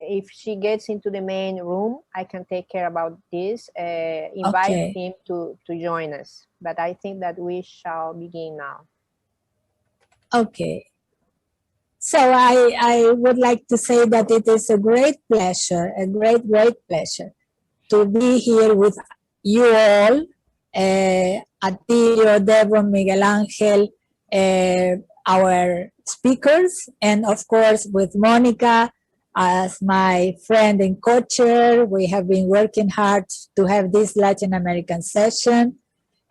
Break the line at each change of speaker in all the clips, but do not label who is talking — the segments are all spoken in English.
if she gets into the main room, I can take care about this, invite him to join us. But I think that we shall begin now.
Okay. So I would like to say that it is a great pleasure, a great pleasure to be here with you all, Atilio, Devon, Miguel Angel, our speakers, and of course with Monica as my friend and co-chair. We have been working hard to have this Latin American session.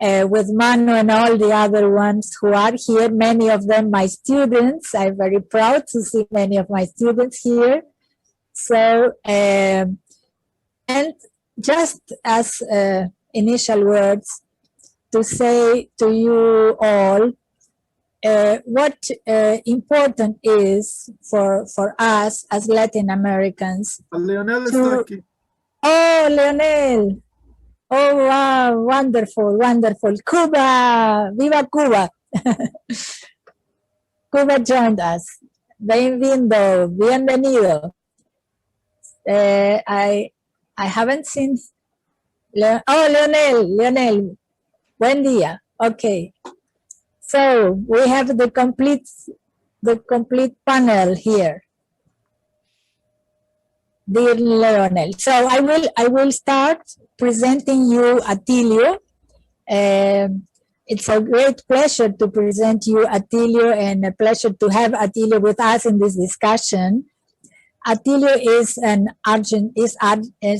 With Manu and all the other ones who are here, many of them my students. I'm very proud to see many of my students here. So, and just as initial words to say to you all what important is for us as Latin Americans.
Leonel está aquí.
Oh, Leonel. Oh, wow, wonderful, wonderful. Cuba, viva Cuba. Cuba joined us. Bienvenido, bienvenido. I haven't seen, Leonel, buen día. Okay. So we have the complete panel here. Dear Leonel. So I will start presenting you Atilio. It's a great pleasure to present you Atilio, and a pleasure to have Atilio with us in this discussion. Atilio is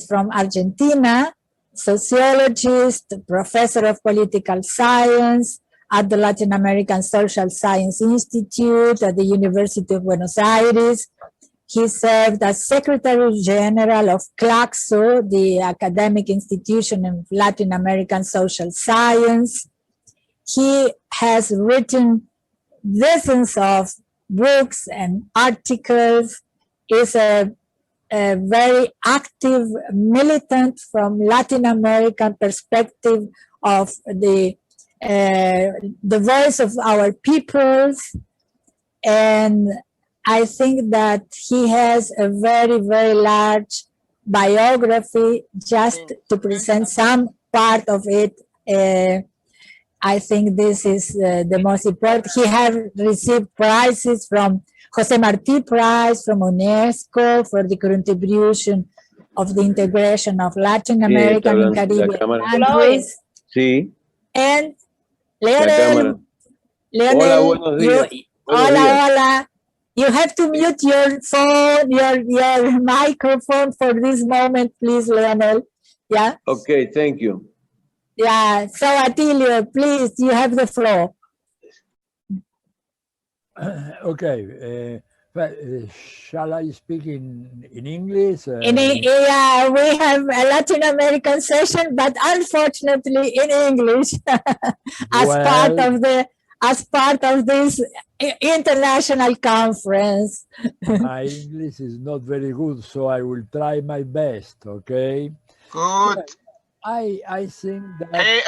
from Argentina, sociologist, professor of political science at the Latin American Social Science Institute at the University of Buenos Aires. He served as Secretary General of CLACSO, the academic institution of Latin American social science. He has written dozens of books and articles, is a very active militant from Latin American perspective of the voice of our peoples. And I think that he has a very, very large biography. Just to present some part of it, I think this is the most important. He has received prizes from Jose Marti Prize, from UNESCO for the contribution of the integration of Latin American and Caribbean countries.
Sí.
And Leonel, hola. You have to mute your phone, your microphone for this moment, please, Leonel. Yeah.
Okay, thank you.
Yeah. So Atilio, please, you have the floor.
Okay. Shall I speak in English?
Yeah, we have a Latin American session, but unfortunately in English, as part of this international conference.
My English is not very good, so I will try my best, okay?
Good.
I think that...
Hey,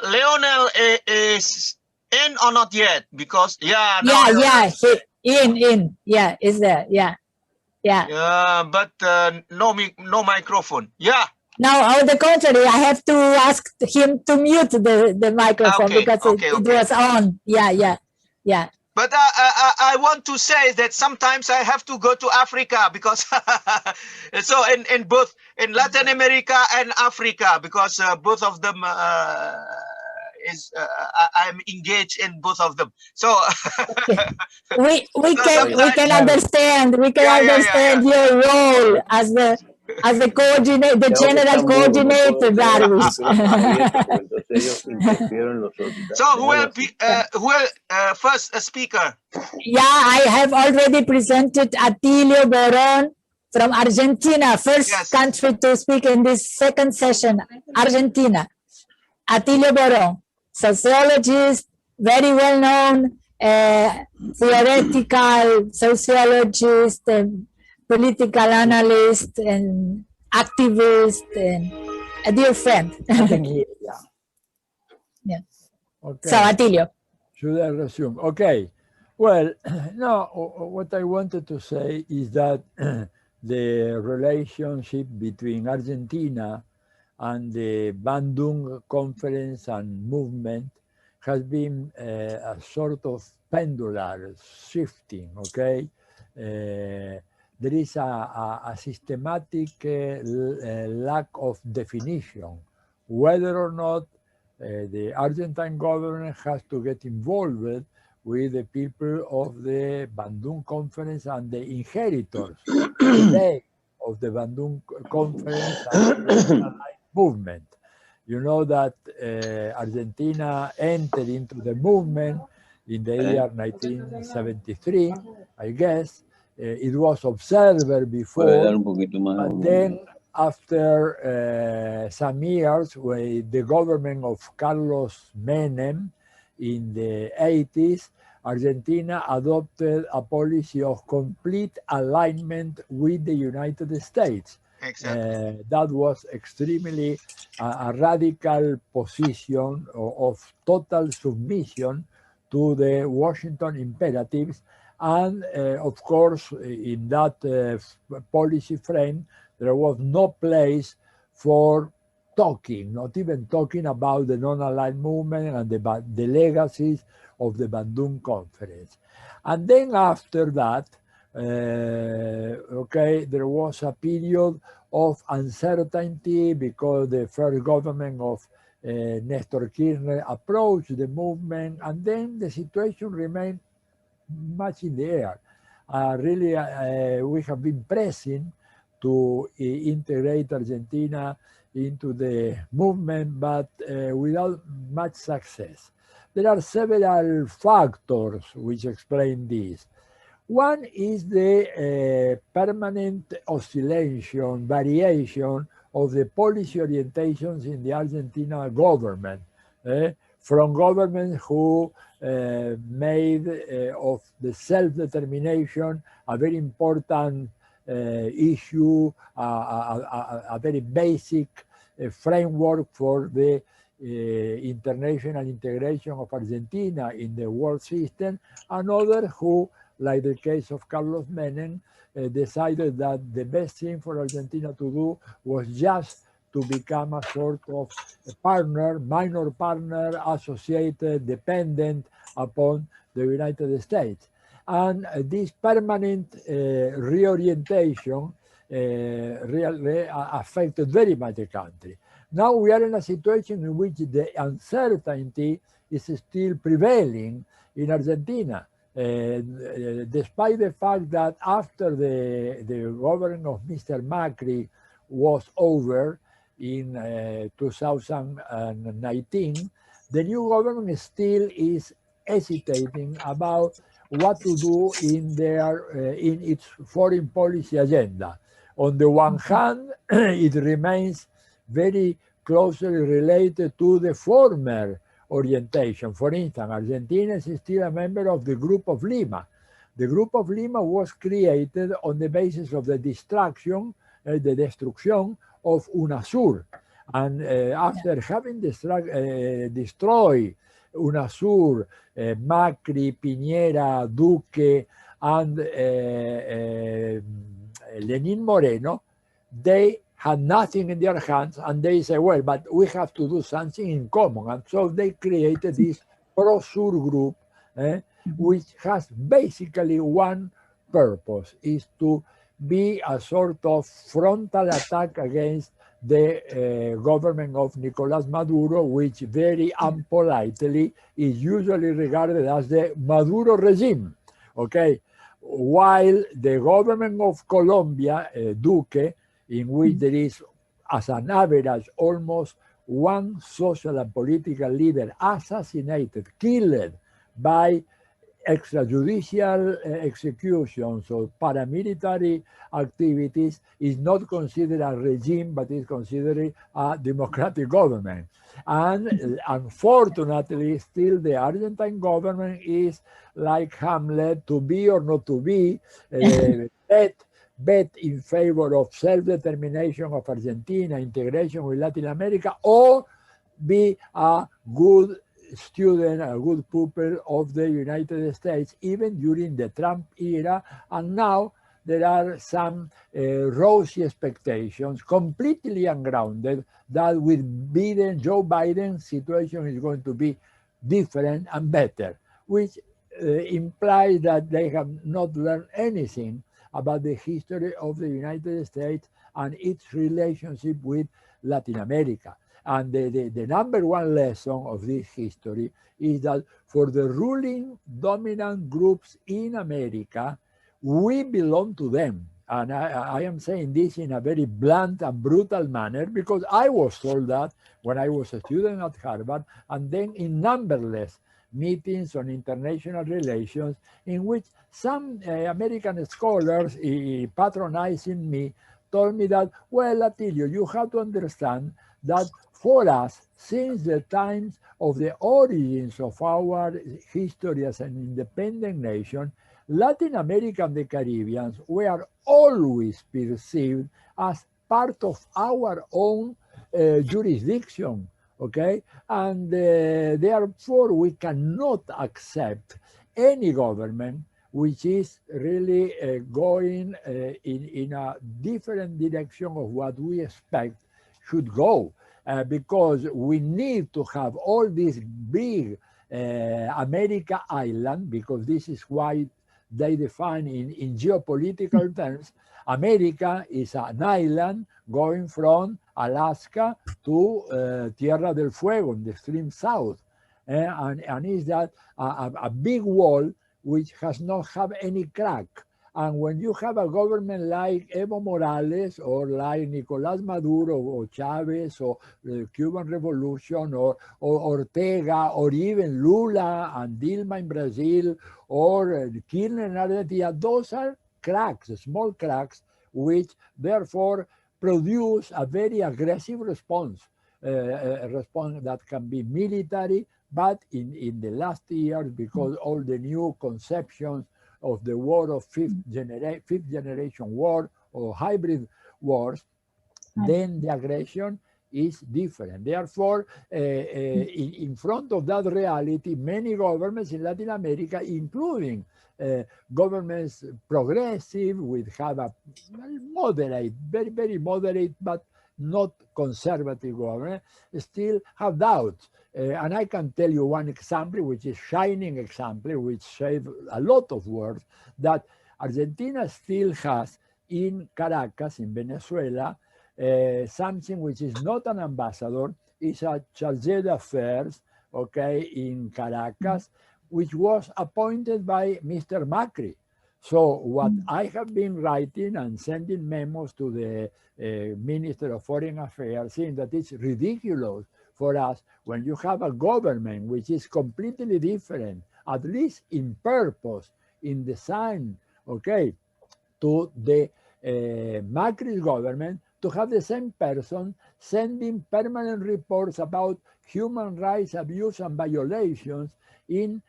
Leonel is in or not yet? Because, yeah,
is there, yeah.
But no microphone, yeah.
No, on the contrary, I have to ask him to mute the microphone because it was on. Yeah.
But I want to say that sometimes I have to go to Africa because so in both in Latin America and Africa, because both of them I'm engaged in both of them. So
we can understand your role as the coordinator, the general coordinator, Darwish.
So who will first speaker?
Yeah, I have already presented Atilio Boron from Argentina, first country to speak in this second session, Argentina. Atilio Boron, sociologist, very well known, theoretical sociologist, political analyst and activist, and a dear friend. Yeah.
Okay.
So Atilio.
Should I resume? Okay. Well, no, what I wanted to say is that the relationship between Argentina and the Bandung Conference and movement has been a sort of pendular shifting, okay? There is a systematic lack of definition whether or not the Argentine government has to get involved with the people of the Bandung Conference and the inheritors today of the Bandung Conference and the movement. You know that Argentina entered into the movement in the year 1973, I guess. It was observed before, but then after some years with the government of Carlos Menem in the 80s, Argentina adopted a policy of complete alignment with the United States.
Exactly.
That was extremely a radical position of total submission to the Washington imperatives. And of course, in that policy frame, there was no place for talking, not even talking about the non-aligned movement and the legacies of the Bandung Conference. And then after that, okay, there was a period of uncertainty because the first government of Nestor Kirchner approached the movement, and then the situation remained much in the air. Really, we have been pressing to integrate Argentina into the movement, but without much success. There are several factors which explain this. One is the permanent oscillation, variation of the policy orientations in the Argentina government, from governments who made of the self-determination a very important issue, a very basic framework for the international integration of Argentina in the world system, and others who, like the case of Carlos Menem, decided that the best thing for Argentina to do was just to become a sort of partner, minor partner, associated, dependent upon the United States. And this permanent reorientation really affected very much the country. Now we are in a situation in which the uncertainty is still prevailing in Argentina. Despite the fact that after the government of Mr. Macri was over in 2019, the new government still is hesitating about what to do in its foreign policy agenda. On the one hand, it remains very closely related to the former orientation. For instance, Argentina is still a member of the Group of Lima. The Group of Lima was created on the basis of the destruction of UNASUR. And after having destroyed UNASUR, Macri, Piñera, Duque, and Lenín Moreno, they had nothing in their hands, and they said, well, but we have to do something in common. And so they created this pro-sur group, which has basically one purpose, is to be a sort of frontal attack against the government of Nicolás Maduro, which very unpolitely is usually regarded as the Maduro regime, okay? While the government of Colombia, Duque, in which there is, as an average, almost one social and political leader assassinated, killed by extrajudicial executions or paramilitary activities, is not considered a regime, but is considered a democratic government. And unfortunately, still the Argentine government is like Hamlet, to be or not to be, bet in favor of self-determination of Argentina, integration with Latin America, or be a good student, a good pupil of the United States, even during the Trump era. And now there are some rosy expectations, completely ungrounded, that with Joe Biden's situation is going to be different and better, which implies that they have not learned anything about the history of the United States and its relationship with Latin America. And the number one lesson of this history is that for the ruling dominant groups in America, we belong to them. And I am saying this in a very blunt and brutal manner because I was told that when I was a student at Harvard, and then in numberless meetings on international relations in which some American scholars patronizing me told me that, well, Atilio, you have to understand that for us, since the times of the origins of our history as an independent nation, Latin America and the Caribbean were always perceived as part of our own jurisdiction, okay? And therefore, we cannot accept any government which is really going in a different direction of what we expect should go. Because we need to have all this big America island, because this is why they define in geopolitical terms, America is an island going from Alaska to Tierra del Fuego in the extreme south. And is that a big wall which has not have any crack. And when you have a government like Evo Morales or like Nicolás Maduro or Chavez or the Cuban Revolution or Ortega or even Lula and Dilma in Brazil or Kirchner in Argentina, those are cracks, small cracks, which therefore produce a very aggressive response, a response that can be military, but in the last years, because all the new conceptions of the war of fifth generation war or hybrid wars, then the aggression is different. Therefore, in front of that reality, many governments in Latin America, including governments progressive, with have a moderate, very, very moderate, but not conservative government, still have doubts. And I can tell you one example, which is shining example, which saved a lot of words, that Argentina still has in Caracas, in Venezuela, something which is not an ambassador, is a chargé d'affaires, okay, in Caracas, which was appointed by Mr. Macri. So what I have been writing and sending memos to the Minister of Foreign Affairs, saying that it's ridiculous for us when you have a government which is completely different, at least in purpose, in design, okay, to the Macri's government, to have the same person sending permanent reports about human rights abuse and violations in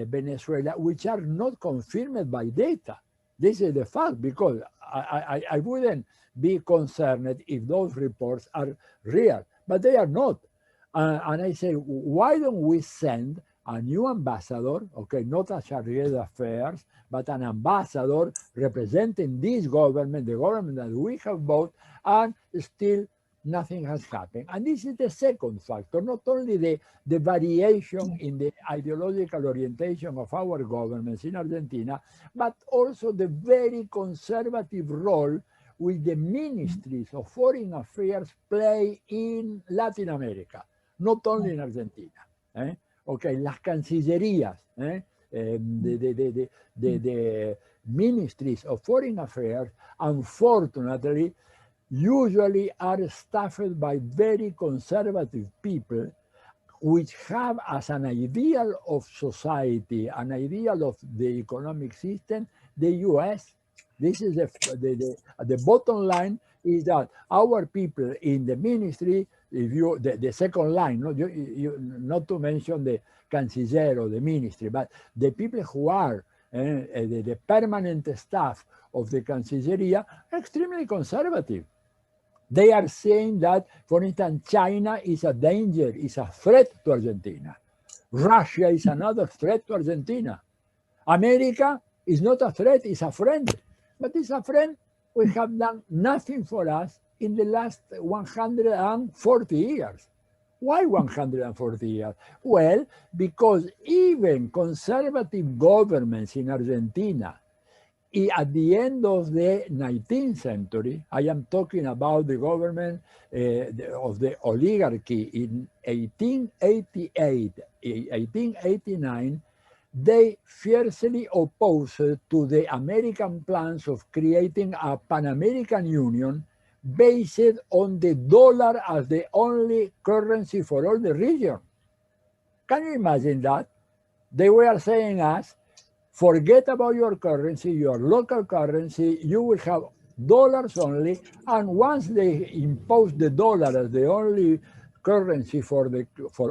Venezuela, which are not confirmed by data. This is the fact, because I wouldn't be concerned if those reports are real, but they are not. And I say, why don't we send a new ambassador, okay, not a chargé d'affaires, but an ambassador representing this government, the government that we have voted, and still nothing has happened. And this is the second factor, not only the variation in the ideological orientation of our governments in Argentina, but also the very conservative role which the ministries of foreign affairs play in Latin America, not only in Argentina. Okay, las cancillerías, the ministries of foreign affairs, unfortunately, usually are staffed by very conservative people, which have as an ideal of society, an ideal of the economic system, the US. This is the bottom line is that our people in the ministry, if you the second line, not to mention the canciller or the ministry, but the people who are the permanent staff of the Cancillería are extremely conservative. They are saying that, for instance, China is a danger, is a threat to Argentina. Russia is another threat to Argentina. America is not a threat, it's a friend. But it's a friend who have done nothing for us in the last 140 years. Why 140 years? Well, because even conservative governments in Argentina, at the end of the 19th century, I am talking about the government of the oligarchy in 1888, 1889, they fiercely opposed to the American plans of creating a Pan-American Union based on the dollar as the only currency for all the region. Can you imagine that? They were saying us, forget about your currency, your local currency, you will have dollars only, and once they impose the dollar as the only currency for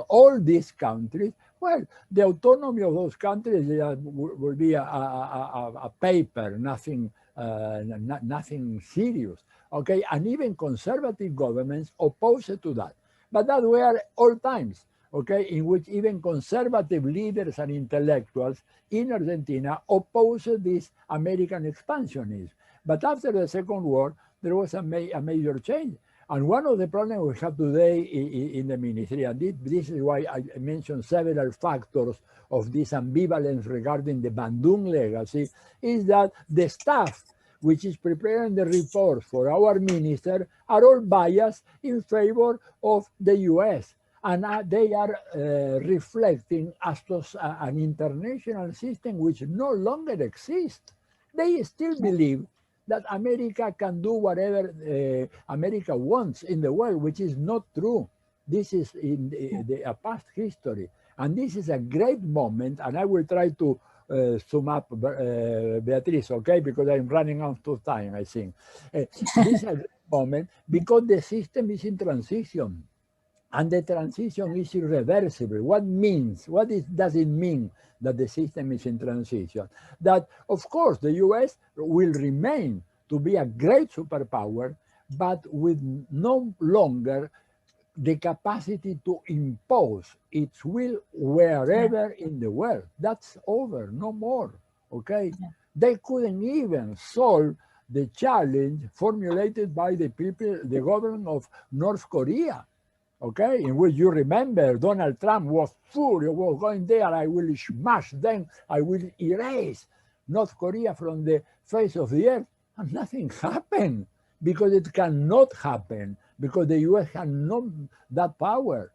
all these countries, well, the autonomy of those countries will be a paper, nothing, nothing serious. Okay, and even conservative governments opposed to that. But that were all times, okay, in which even conservative leaders and intellectuals in Argentina opposed this American expansionism. But after the Second War, there was a major change. And one of the problems we have today in the ministry, and this is why I mentioned several factors of this ambivalence regarding the Bandung legacy, is that the staff which is preparing the reports for our minister are all biased in favor of the US. And they are reflecting as an international system which no longer exists. They still believe that America can do whatever America wants in the world, which is not true. This is in a past history. And this is a great moment, and I will try to sum up, Beatriz, okay, because I'm running out of time, I think. This is a great moment because the system is in transition. And the transition is irreversible. What does it mean that the system is in transition? That, of course, the US will remain to be a great superpower, but with no longer the capacity to impose its will wherever in the world. That's over, no more, okay? They couldn't even solve the challenge formulated by the people, the government of North Korea, okay, in which you remember Donald Trump was furious, was going there, I will smash them, I will erase North Korea from the face of the earth. And nothing happened, because it cannot happen, because the US has not that power.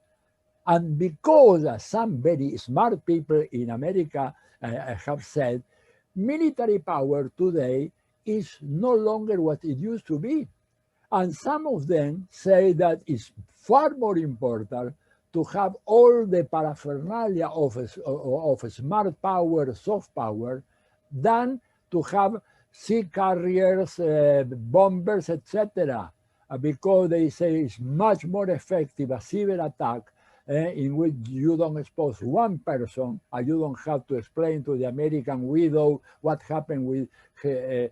And because some very smart people in America have said, military power today is no longer what it used to be. And some of them say that it's far more important to have all the paraphernalia of smart power, soft power, than to have sea carriers, bombers, etc. Because they say it's much more effective a cyber attack in which you don't expose one person and you don't have to explain to the American widow what happened with her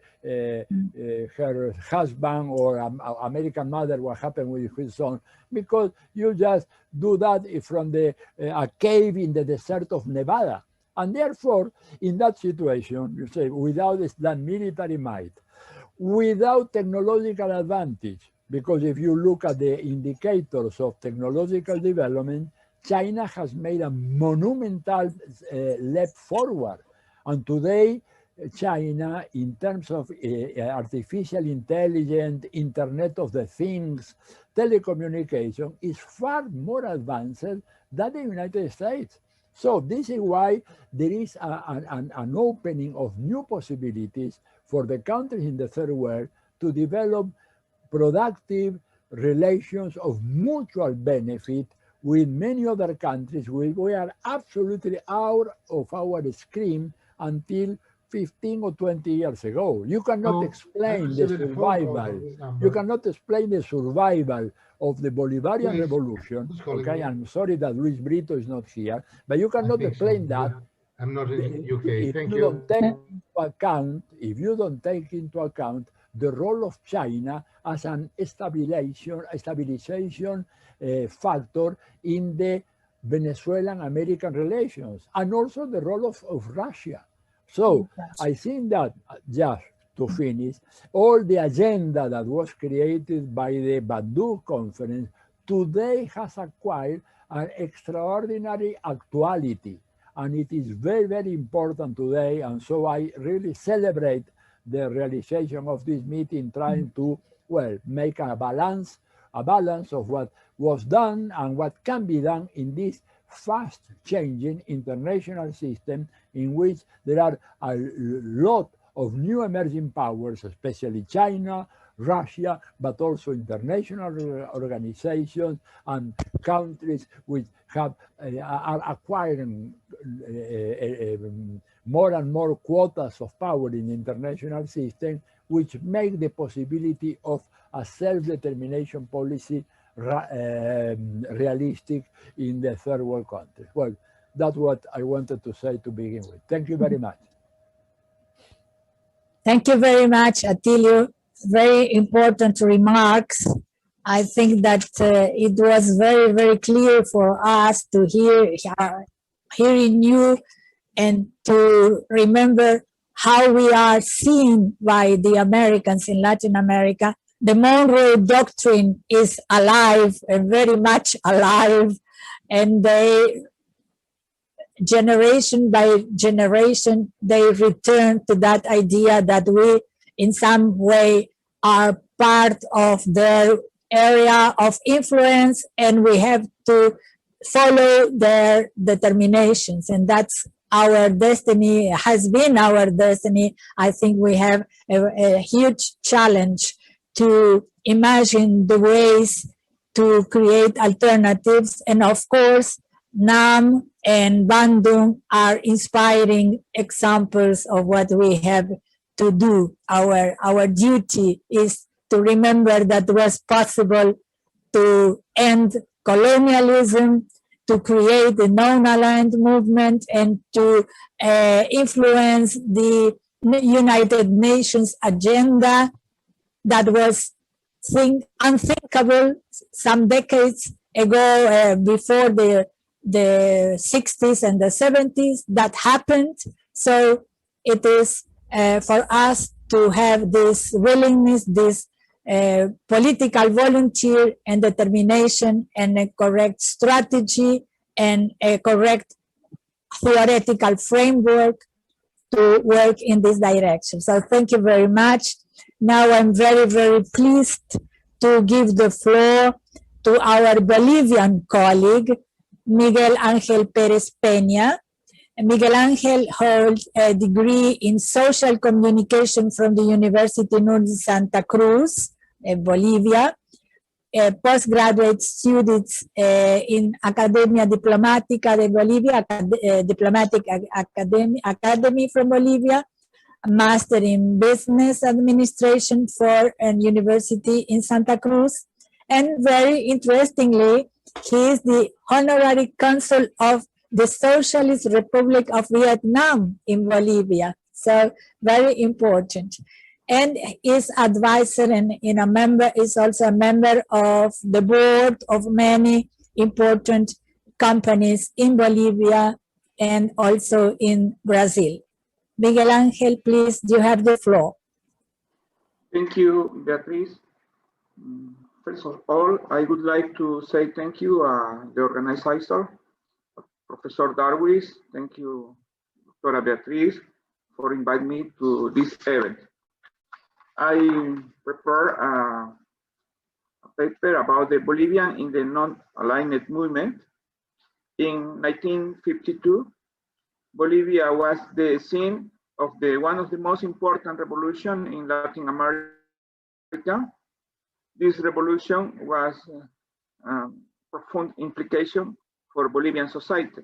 husband, or American mother what happened with his son, because you just do that from a cave in the desert of Nevada. And therefore, in that situation, you say, without that military might, without technological advantage, because if you look at the indicators of technological development, China has made a monumental leap forward. And today, China, in terms of artificial intelligence, Internet of the Things, telecommunication, is far more advanced than the United States. So this is why there is an opening of new possibilities for the countries in the third world to develop productive relations of mutual benefit with many other countries. We are absolutely out of our scheme until 15 or 20 years ago. You cannot explain the survival. You cannot explain the survival of the Bolivarian Revolution. Okay, I'm sorry that Luis Brito is not here, but you cannot explain that.
I'm not in UK.
Thank you. Don't take into account, if you don't take into account the role of China as an stabilization factor in the Venezuelan-American relations, and also the role of Russia. So I think that, just to finish, all the agenda that was created by the Bandung conference today has acquired an extraordinary actuality. And it is very, very important today. And so I really celebrate the realization of this meeting, trying to, well, make a balance of what was done and what can be done in this fast changing international system in which there are a lot of new emerging powers, especially China, Russia, but also international organizations and countries which have are acquiring more and more quotas of power in the international system, which make the possibility of a self-determination policy realistic in the third world countries. Well, that's what I wanted to say to begin with. Thank you very much.
Thank you very much, Atilio. Very important remarks. I think that it was very, very clear for us to hearing you and to remember how we are seen by the Americans in Latin America. The Monroe Doctrine is alive and very much alive, and they, generation by generation, they return to that idea that we in some way are part of their area of influence and we have to follow their determinations, and that's our destiny, has been our destiny. I think we have a huge challenge to imagine the ways to create alternatives, and of course NAM and Bandung are inspiring examples of what we have to do. Our duty is to remember that it was possible to end colonialism, to create the non-aligned movement, and to influence the United Nations agenda that was unthinkable some decades ago, before the 60s and the 70s. That happened. So it is for us to have this willingness, this political volunteer and determination, and a correct strategy and a correct theoretical framework to work in this direction. So thank you very much. Now I'm very, very pleased to give the floor to our Bolivian colleague, Miguel Angel Pérez Peña. Miguel Angel holds a degree in social communication from the University of Santa Cruz, Bolivia, postgraduate studies in Academia Diplomática de Bolivia, Diplomatic Academy from Bolivia, master in business administration for a university in Santa Cruz, and very interestingly, he is the honorary consul of the Socialist Republic of Vietnam in Bolivia. So very important. And is advisor and is also a member of the board of many important companies in Bolivia and also in Brazil. Miguel Angel, please, you have the floor.
Thank you, Beatriz. First of all, I would like to say thank you, the organizer, Professor Darwis. Thank you, Dra. Beatriz, for inviting me to this event. I prepared a paper about the Bolivian in the non-aligned movement. In 1952, Bolivia was the scene of one of the most important revolutions in Latin America. This revolution was profound implication for Bolivian society.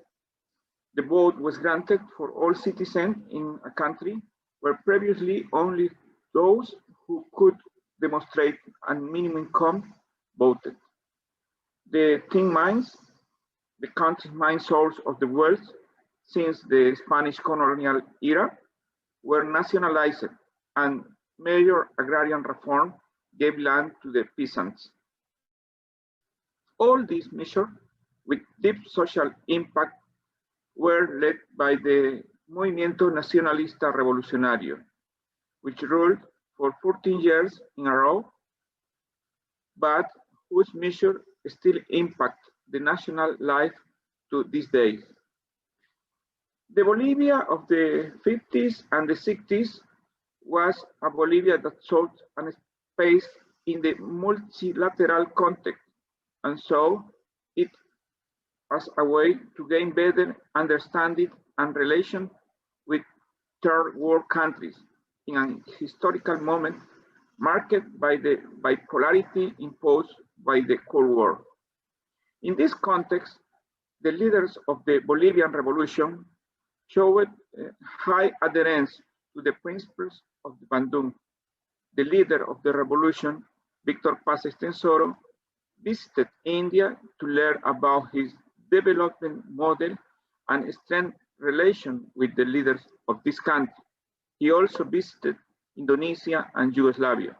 The vote was granted for all citizens in a country where previously only those who could demonstrate a minimum income voted. The tin mines, the country's main source of the wealth since the Spanish colonial era, were nationalized, and major agrarian reform gave land to the peasants. All these measures with deep social impact were led by the Movimiento Nacionalista Revolucionario, which ruled for 14 years in a row, but whose measures still impact the national life to this day. The Bolivia of the 50s and the 60s was a Bolivia that sought a space in the multilateral context, and saw it as a way to gain better understanding and relation with third world countries in a historical moment marked by the bipolarity imposed by the Cold War. In this context, the leaders of the Bolivian Revolution showed high adherence to the principles of the Bandung. The leader of the revolution, Víctor Paz Estenssoro, visited India to learn about his development model and strengthen relations with the leaders of this country. He also visited Indonesia and Yugoslavia.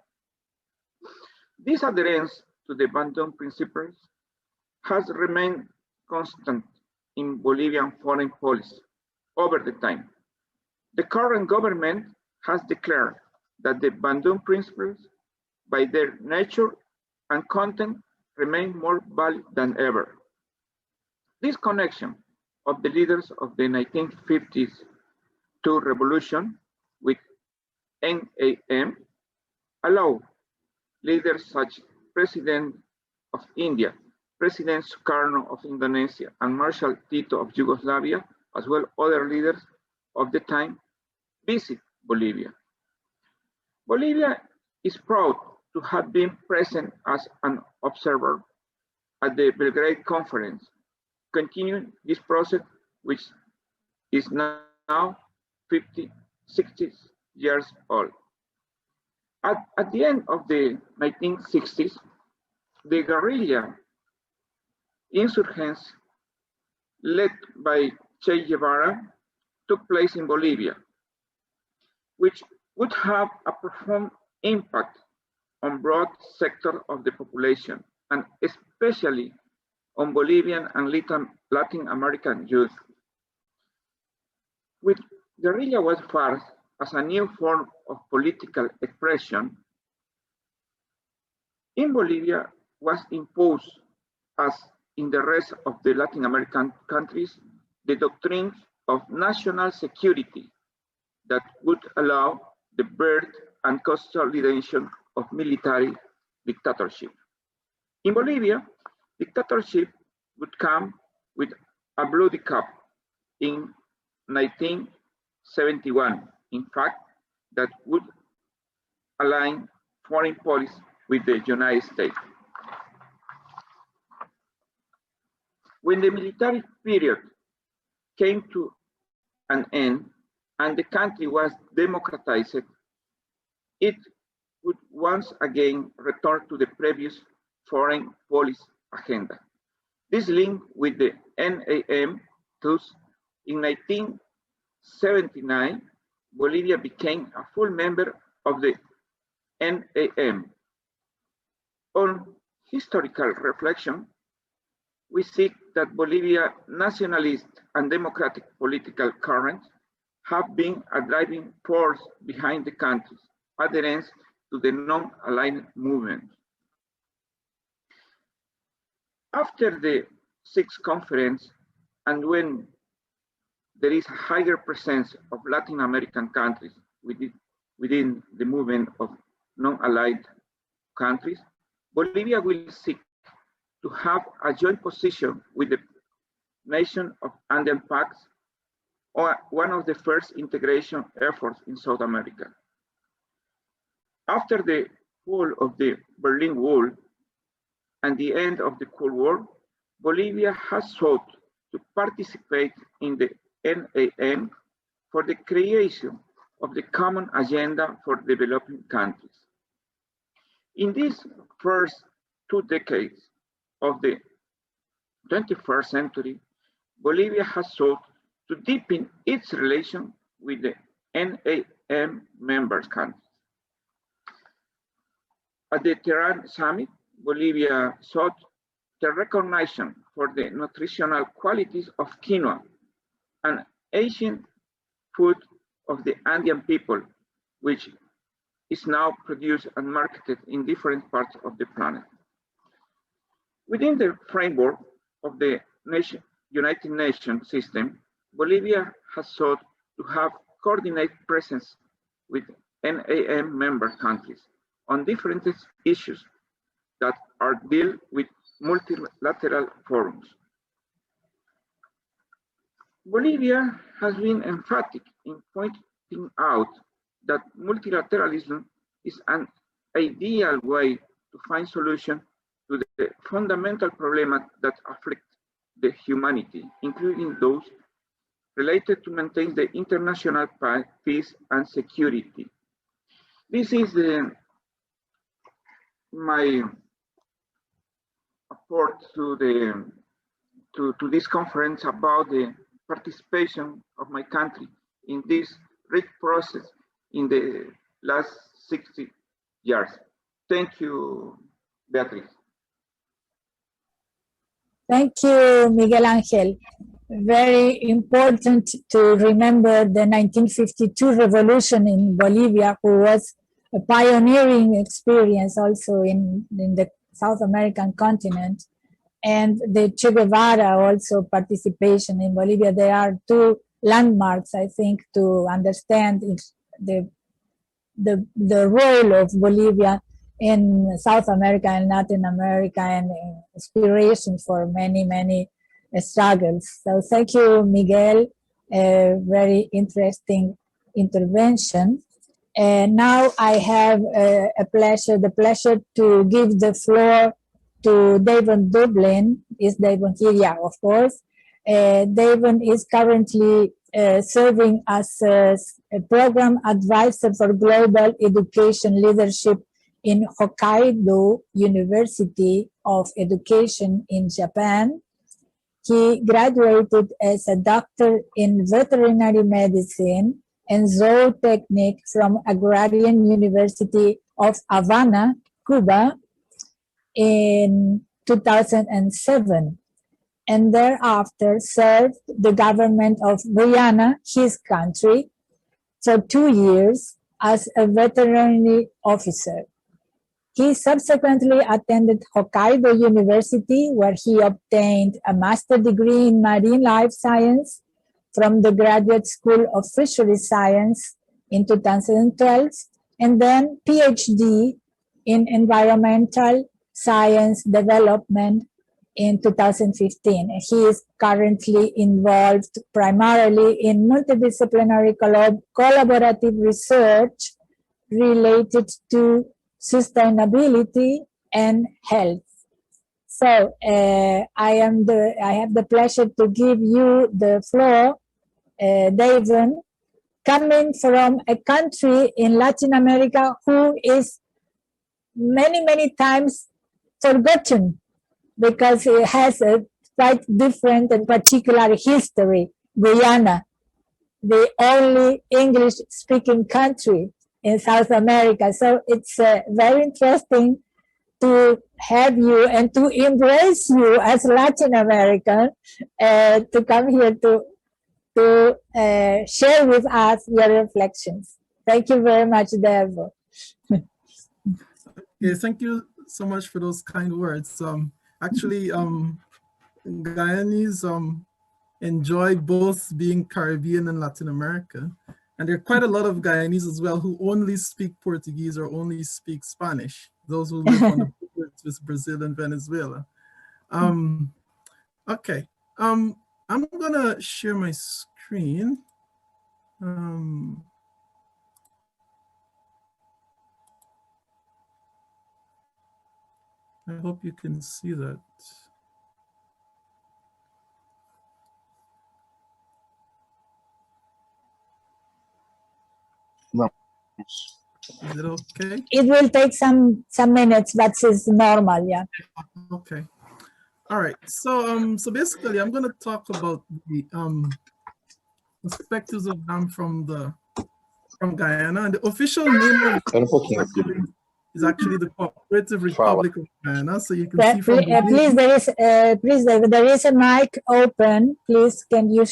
This adherence to the Bandung principles has remained constant in Bolivian foreign policy over the time. The current government has declared that the Bandung principles, by their nature and content, remain more valid than ever. This connection of the leaders of the 1950s to revolution with NAM allow leaders such President of India, President Sukarno of Indonesia, and Marshal Tito of Yugoslavia, as well as other leaders of the time, visit Bolivia. Bolivia is proud to have been present as an observer at the Belgrade conference, continuing this process, which is now 60 years old. At the end of the 1960s, the guerrilla insurgents led by Che Guevara took place in Bolivia, which would have a profound impact on broad sector of the population, and especially on Bolivian and Latin American youth. With guerrilla warfare as a new form of political expression, in Bolivia was imposed, as in the rest of the Latin American countries, the doctrine of national security that would allow the birth and consolidation of military dictatorship. In Bolivia, dictatorship would come with a bloody cap in 1971, in fact, that would align foreign policy with the United States. When the military period came to an end and the country was democratized, it would once again return to the previous foreign policy agenda. This link with the NAM, thus in 1979, Bolivia became a full member of the NAM. On historical reflection, we see that Bolivia's nationalist and democratic political currents have been a driving force behind the country's adherence to the non-aligned movement. After the sixth conference, and when there is a higher presence of Latin American countries within the movement of non-aligned countries, Bolivia will seek to have a joint position with the nation of Andean Pact, or one of the first integration efforts in South America. After the fall of the Berlin Wall and the end of the Cold War, Bolivia has sought to participate in the NAM for the creation of the common agenda for developing countries. In these first 2 decades of the 21st century, Bolivia has sought to deepen its relation with the NAM member countries. At the Tehran summit, Bolivia sought the recognition for the nutritional qualities of quinoa, an ancient food of the Andean people, which is now produced and marketed in different parts of the planet. Within the framework of the United Nations system, Bolivia has sought to have coordinated presence with NAM member countries on different issues that are dealt with multilateral forums. Bolivia has been emphatic in pointing out that multilateralism is an ideal way to find solutions to the fundamental problems that afflict the humanity, including those related to maintain the international peace and security. This is my report to this conference about the participation of my country in this rich process in the last 60 years. Thank you, Beatriz.
Thank you, Miguel Angel. Very important to remember the 1952 revolution in Bolivia, who was a pioneering experience also in the South American continent, and the Che Guevara also participation in Bolivia. There are two landmarks, I think, to understand the role of Bolivia in South America and Latin America, and inspiration for many, many struggles. So thank you, Miguel. A very interesting intervention. And now I have the pleasure to give the floor to Devon Dublin. Is Devon here? Yeah, of course. Devon is currently serving as a program advisor for global education leadership in Hokkaido University of Education in Japan. He graduated as a doctor in veterinary medicine and zootechnic from Agrarian University of Havana, Cuba, in 2007, and thereafter served the government of Guyana, his country, for 2 years as a veterinary officer. He subsequently attended Hokkaido University, where he obtained a master's degree in marine life science from the Graduate School of Fisheries Science in 2012, and then PhD in environmental science development in 2015. He is currently involved primarily in multidisciplinary collaborative research related to sustainability and health. So I have the pleasure to give you the floor, Devon, coming from a country in Latin America who is many, many times forgotten because it has a quite different and particular history. Guyana, the only English-speaking country in South America. So it's very interesting to have you and to embrace you as Latin American to come here to share with us your reflections. Thank you very much, Devon.
Okay, thank you so much for those kind words. Actually, Guyanese enjoy both being Caribbean and Latin America. And there are quite a lot of Guyanese as well who only speak Portuguese or only speak Spanish, those who live on the borders with Brazil and Venezuela. Okay, I'm gonna share my screen. I hope you can see that.
No.
Is it okay?
It will take some minutes, but it's normal, yeah.
Okay. All right. So basically, I'm going to talk about the perspectives of them from Guyana, and the official name of is actually the Cooperative Republic of Guyana. So you can see from
please, David, there is a mic open. Please, can you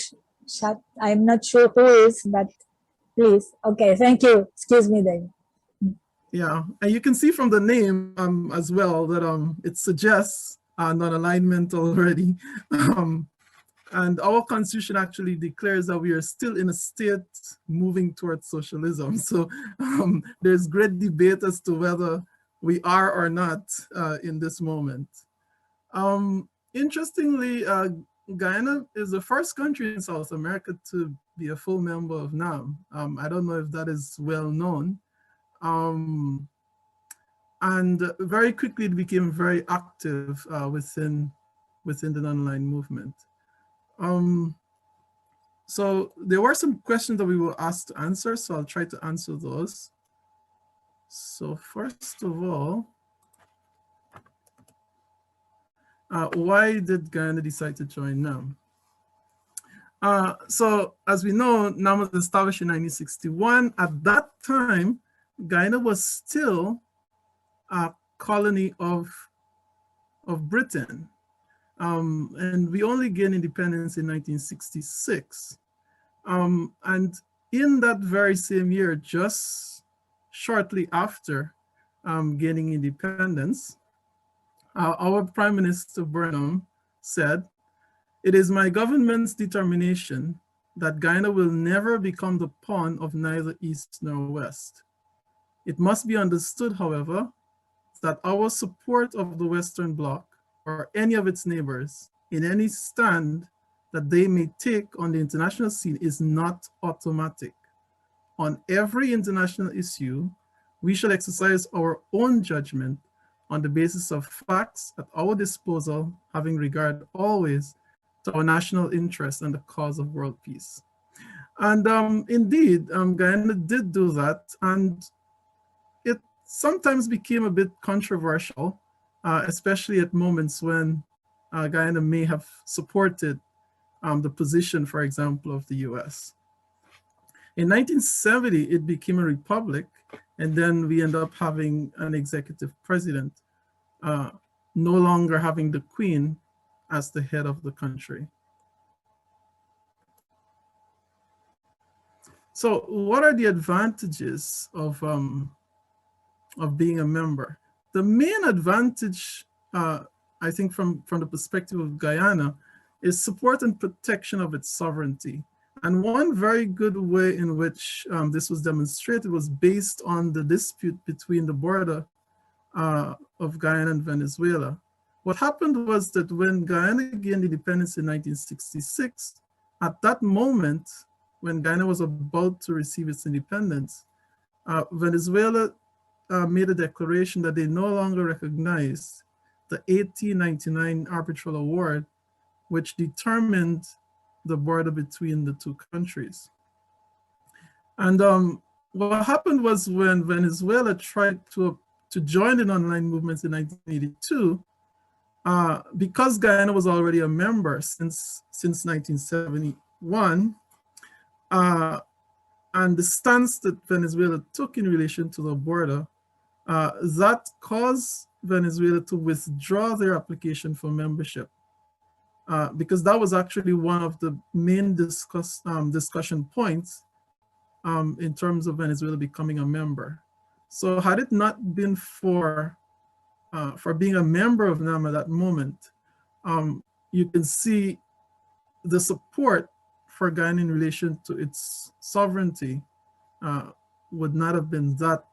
shut? I'm not sure who is, but please. Okay, thank you. Excuse me, David.
Yeah, and you can see from the name as well that it suggests non-alignment already. And our constitution actually declares that we are still in a state moving towards socialism. So there's great debate as to whether we are or not in this moment. Interestingly, Guyana is the first country in South America to be a full member of NAM. I don't know if that is well known. And very quickly it became very active within the non-aligned movement. So there were some questions that we were asked to answer, so I'll try to answer those. So first of all, why did Guyana decide to join NAM? So as we know, NAM was established in 1961. At that time, Guyana was still a colony of Britain. And we only gained independence in 1966. And in that very same year, just shortly after gaining independence, our Prime Minister Boron said, "It is my government's determination that Guyana will never become the pawn of neither East nor West. It must be understood, however, that our support of the Western Bloc or any of its neighbors in any stand that they may take on the international scene is not automatic. On every international issue, we shall exercise our own judgment on the basis of facts at our disposal, having regard always to our national interest and the cause of world peace." And indeed, Guyana did do that, and it sometimes became a bit controversial, especially at moments when Guyana may have supported the position, for example, of the US. In 1970, it became a republic, and then we end up having an executive president, no longer having the Queen as the head of the country. So what are the advantages of being a member? The main advantage, I think from the perspective of Guyana, is support and protection of its sovereignty. And one very good way in which this was demonstrated was based on the dispute between the border of Guyana and Venezuela. What happened was that when Guyana gained independence in 1966, at that moment, when Guyana was about to receive its independence, Venezuela made a declaration that they no longer recognized the 1899 arbitral award, which determined the border between the two countries. And what happened was when Venezuela tried to join the non-aligned movements in 1982, because Guyana was already a member since 1971, and the stance that Venezuela took in relation to the border, that caused Venezuela to withdraw their application for membership, because that was actually one of the main discussion points in terms of Venezuela becoming a member. So had it not been for being a member of NAM at that moment, you can see the support for Guyana in relation to its sovereignty would not have been that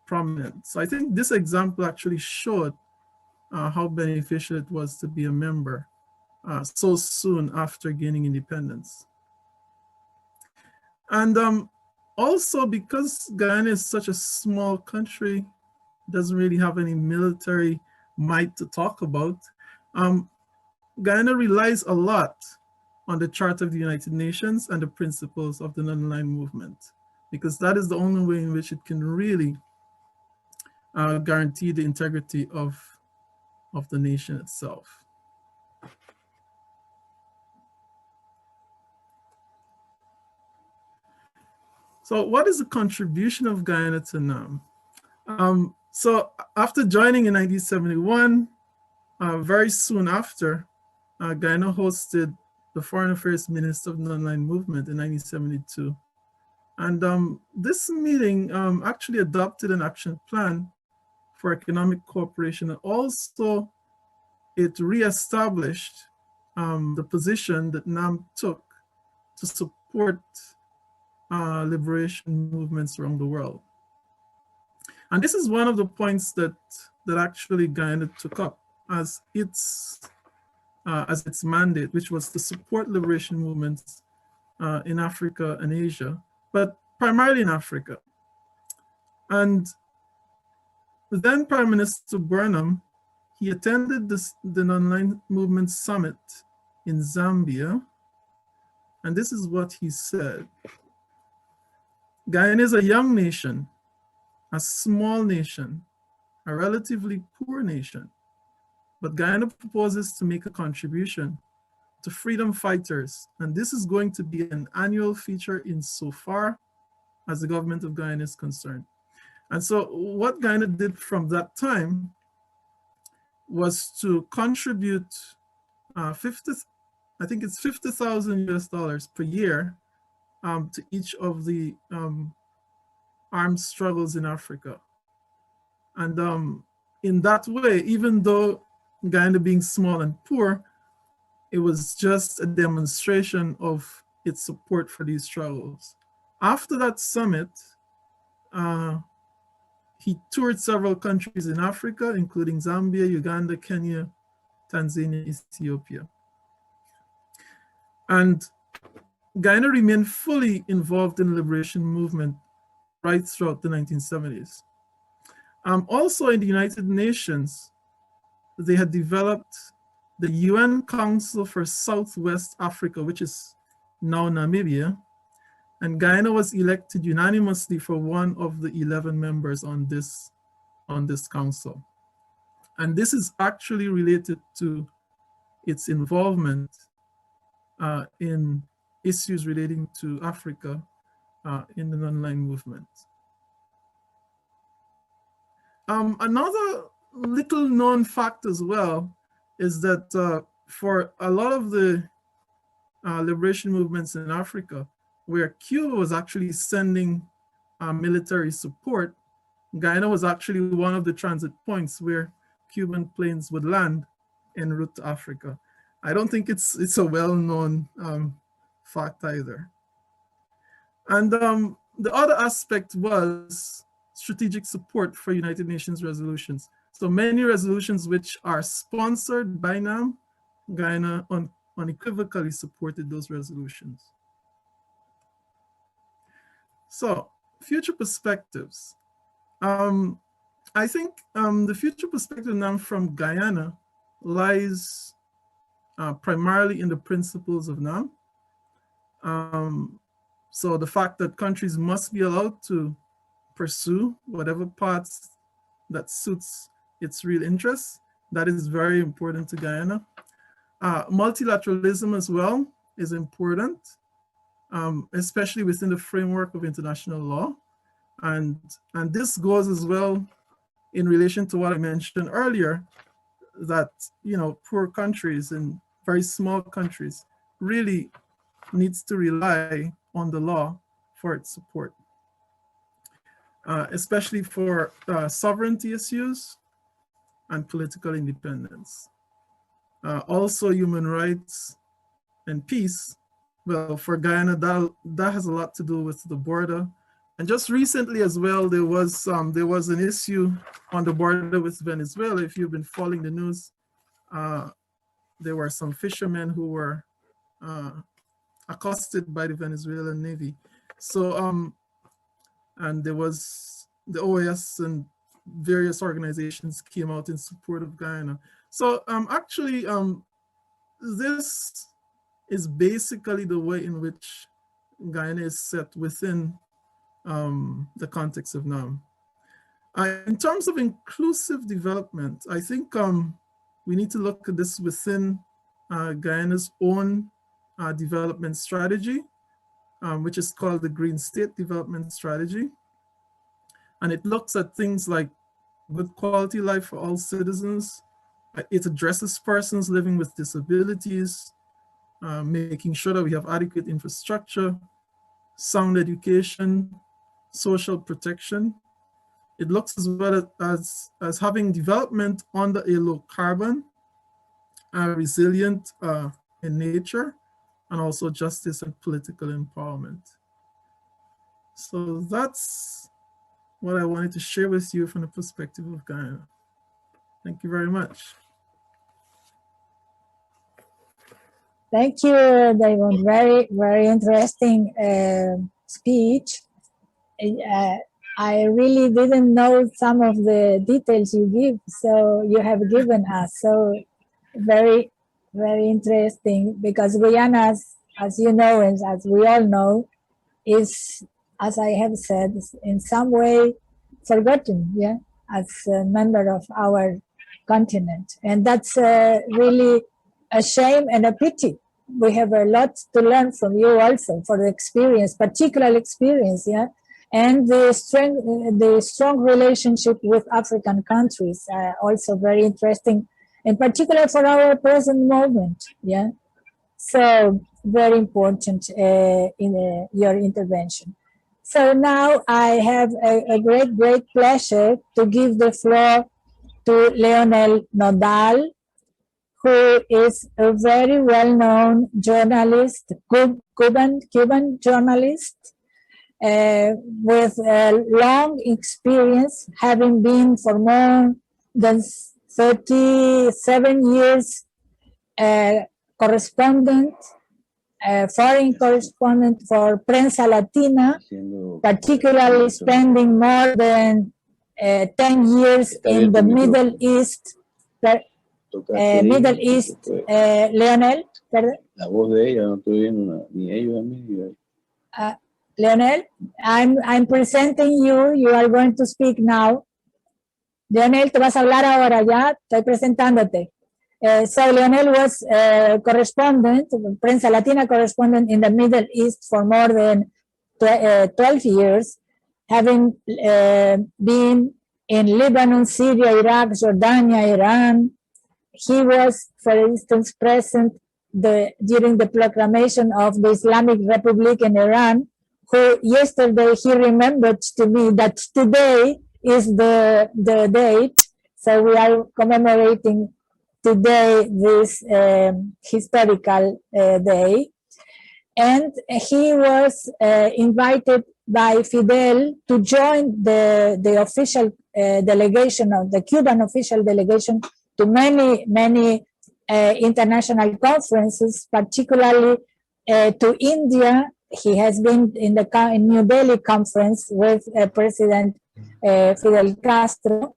prominent. So I think this example actually showed how beneficial it was to be a member so soon after gaining independence. And also, because Guyana is such a small country, doesn't really have any military might to talk about, Guyana relies a lot on the Charter of the United Nations and the principles of the non-aligned movement, because that is the only way in which it can really guarantee the integrity of the nation itself. So what is the contribution of Guyana to NAM? So after joining in 1971, very soon after, Guyana hosted the Foreign Affairs Minister of the Non-Aligned Movement in 1972. And this meeting actually adopted an action plan for economic cooperation, and also it reestablished the position that NAM took to support liberation movements around the world. And this is one of the points that actually Guyana took up as its mandate, which was to support liberation movements in Africa and Asia, but primarily in Africa. And then Prime Minister Burnham, he attended the Non-Aligned Movement Summit in Zambia, and this is what he said. Guyana is a young nation, a small nation, a relatively poor nation, but Guyana proposes to make a contribution to freedom fighters, and this is going to be an annual feature insofar as the government of Guyana is concerned. And so what Guyana did from that time was to contribute I think it's $50,000 US per year to each of the armed struggles in Africa. And in that way, even though Guyana being small and poor, it was just a demonstration of its support for these struggles. After that summit, he toured several countries in Africa, including Zambia, Uganda, Kenya, Tanzania, Ethiopia. And Guyana remained fully involved in the liberation movement right throughout the 1970s. Also in the United Nations, they had developed the UN Council for Southwest Africa, which is now Namibia, and Guyana was elected unanimously for one of the 11 members on this council. And this is actually related to its involvement in issues relating to Africa in the non-aligned movement. Another little known fact as well is that for a lot of the liberation movements in Africa, where Cuba was actually sending military support, Guyana was actually one of the transit points where Cuban planes would land en route to Africa. I don't think it's a well-known fact either. And the other aspect was strategic support for United Nations resolutions. So many resolutions which are sponsored by NAM, Guyana unequivocally supported those resolutions. So future perspectives. I think the future perspective now from Guyana lies primarily in the principles of NAM. So the fact that countries must be allowed to pursue whatever paths that suits its real interests, that is very important to Guyana. Multilateralism as well is important, especially within the framework of international law. And this goes as well in relation to what I mentioned earlier, that poor countries and very small countries really needs to rely on the law for its support, especially for sovereignty issues and political independence. Also human rights and peace. Well, for Guyana, that has a lot to do with the border. And just recently as well, there was an issue on the border with Venezuela. If you've been following the news, there were some fishermen who were accosted by the Venezuelan Navy. So, and there was the OAS and various organizations came out in support of Guyana. So actually, this is basically the way in which Guyana is set within the context of NAM. In terms of inclusive development, I think we need to look at this within Guyana's own development strategy, which is called the Green State Development Strategy. And it looks at things like good quality life for all citizens. It addresses persons living with disabilities, making sure that we have adequate infrastructure, sound education, social protection. It looks as well as having development under a low carbon, resilient in nature, and also justice and political empowerment. So that's what I wanted to share with you from the perspective of Guyana. Thank you very much.
Thank you, Devon. Very, very interesting speech. I really didn't know some of the details you give, so you have given us. So very, very interesting, because Guyana, as you know, and as we all know, is, as I have said, in some way forgotten, yeah, as a member of our continent. And that's really a shame and a pity. We have a lot to learn from you also, for the experience, particular experience, yeah, and the strong relationship with African countries, also very interesting, in particular for our present moment, yeah. So very important in your intervention. So now I have a great pleasure to give the floor to Leonel Nodal, who is a very well-known journalist, Cuban journalist, with a long experience, having been for more than 37 years correspondent, foreign correspondent for Prensa Latina, particularly spending more than 10 years in the Middle East. Leonel, perdón.
La voz de ella, no estoy viendo ni ellos a mí.
Leonel, I'm presenting you. You are going to speak now. Leonel, te vas a hablar ahora, ya. Estoy presentándote. So Leonel was correspondent, Prensa Latina correspondent in the Middle East for more than 12 years, having been in Lebanon, Syria, Iraq, Jordania, Iran. He was, for instance, present during the proclamation of the Islamic Republic in Iran, who yesterday he remembered to me that today is the date. So we are commemorating today this historical day. And he was invited by Fidel to join the official delegation of the Cuban official delegation to many international conferences, particularly to India. He has been in the New Delhi conference with President Fidel Castro.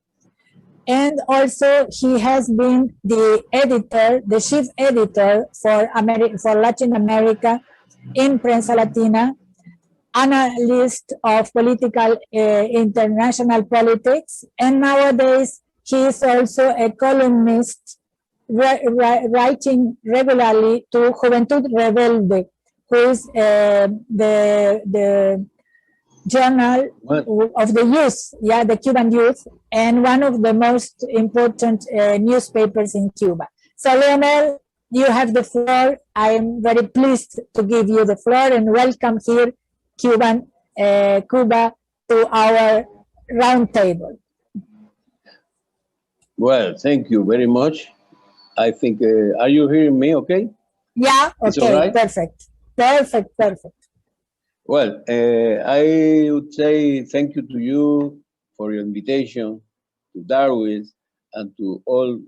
And also he has been the editor, the chief editor for Latin America in Prensa Latina, analyst of political international politics, and nowadays he is also a columnist writing regularly to Juventud Rebelde, who is the journal of the youth, yeah, the Cuban youth, and one of the most important newspapers in Cuba. So Leonel, you have the floor. I am very pleased to give you the floor and welcome here Cuba to our round table.
Well, thank you very much. I think, are you hearing me okay?
Yeah, okay,
right?
Perfect.
Well, I would say thank you to you for your invitation, to Darwin, and to all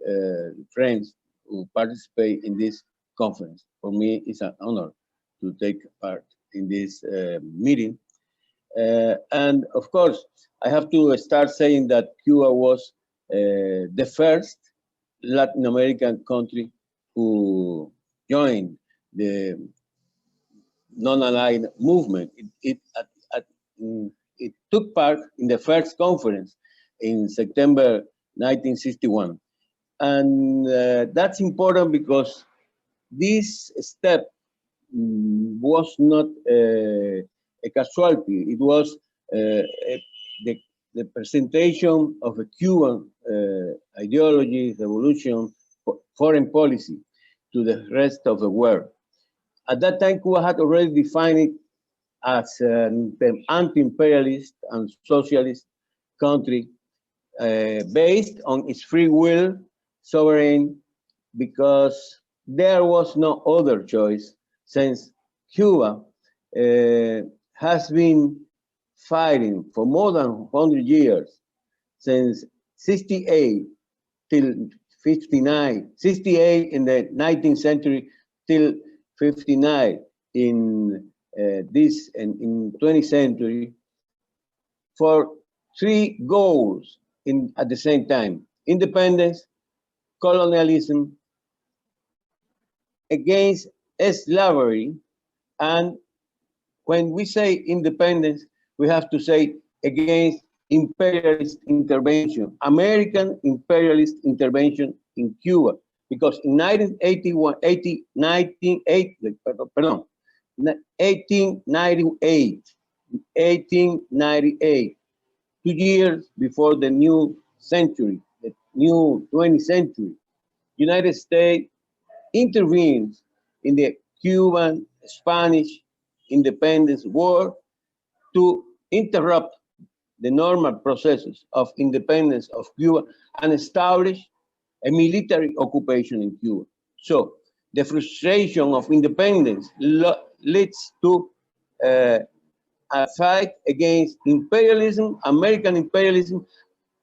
friends who participate in this conference. For me, it's an honor to take part in this meeting. And of course, I have to start saying that Cuba was the first Latin American country who joined the non-aligned movement. It took part in the first conference in September 1961. And that's important because this step was not a casualty. It was the presentation of a Cuban ideology, revolution, foreign policy to the rest of the world. At that time, Cuba had already defined as an anti-imperialist and socialist country based on its free will, sovereign, because there was no other choice, since Cuba has been fighting for more than 100 years, since 68 till 59, 68 in the 19th century till 59 in in 20th century, for three goals at the same time: independence, colonialism, against slavery, and when we say independence, we have to say against imperialist intervention, American imperialist intervention in Cuba, because in 1898, 2 years before the new century, the new 20th century, United States intervenes in the Cuban Spanish independence war to interrupt the normal processes of independence of Cuba and establish a military occupation in Cuba. So the frustration of independence leads to a fight against imperialism, American imperialism.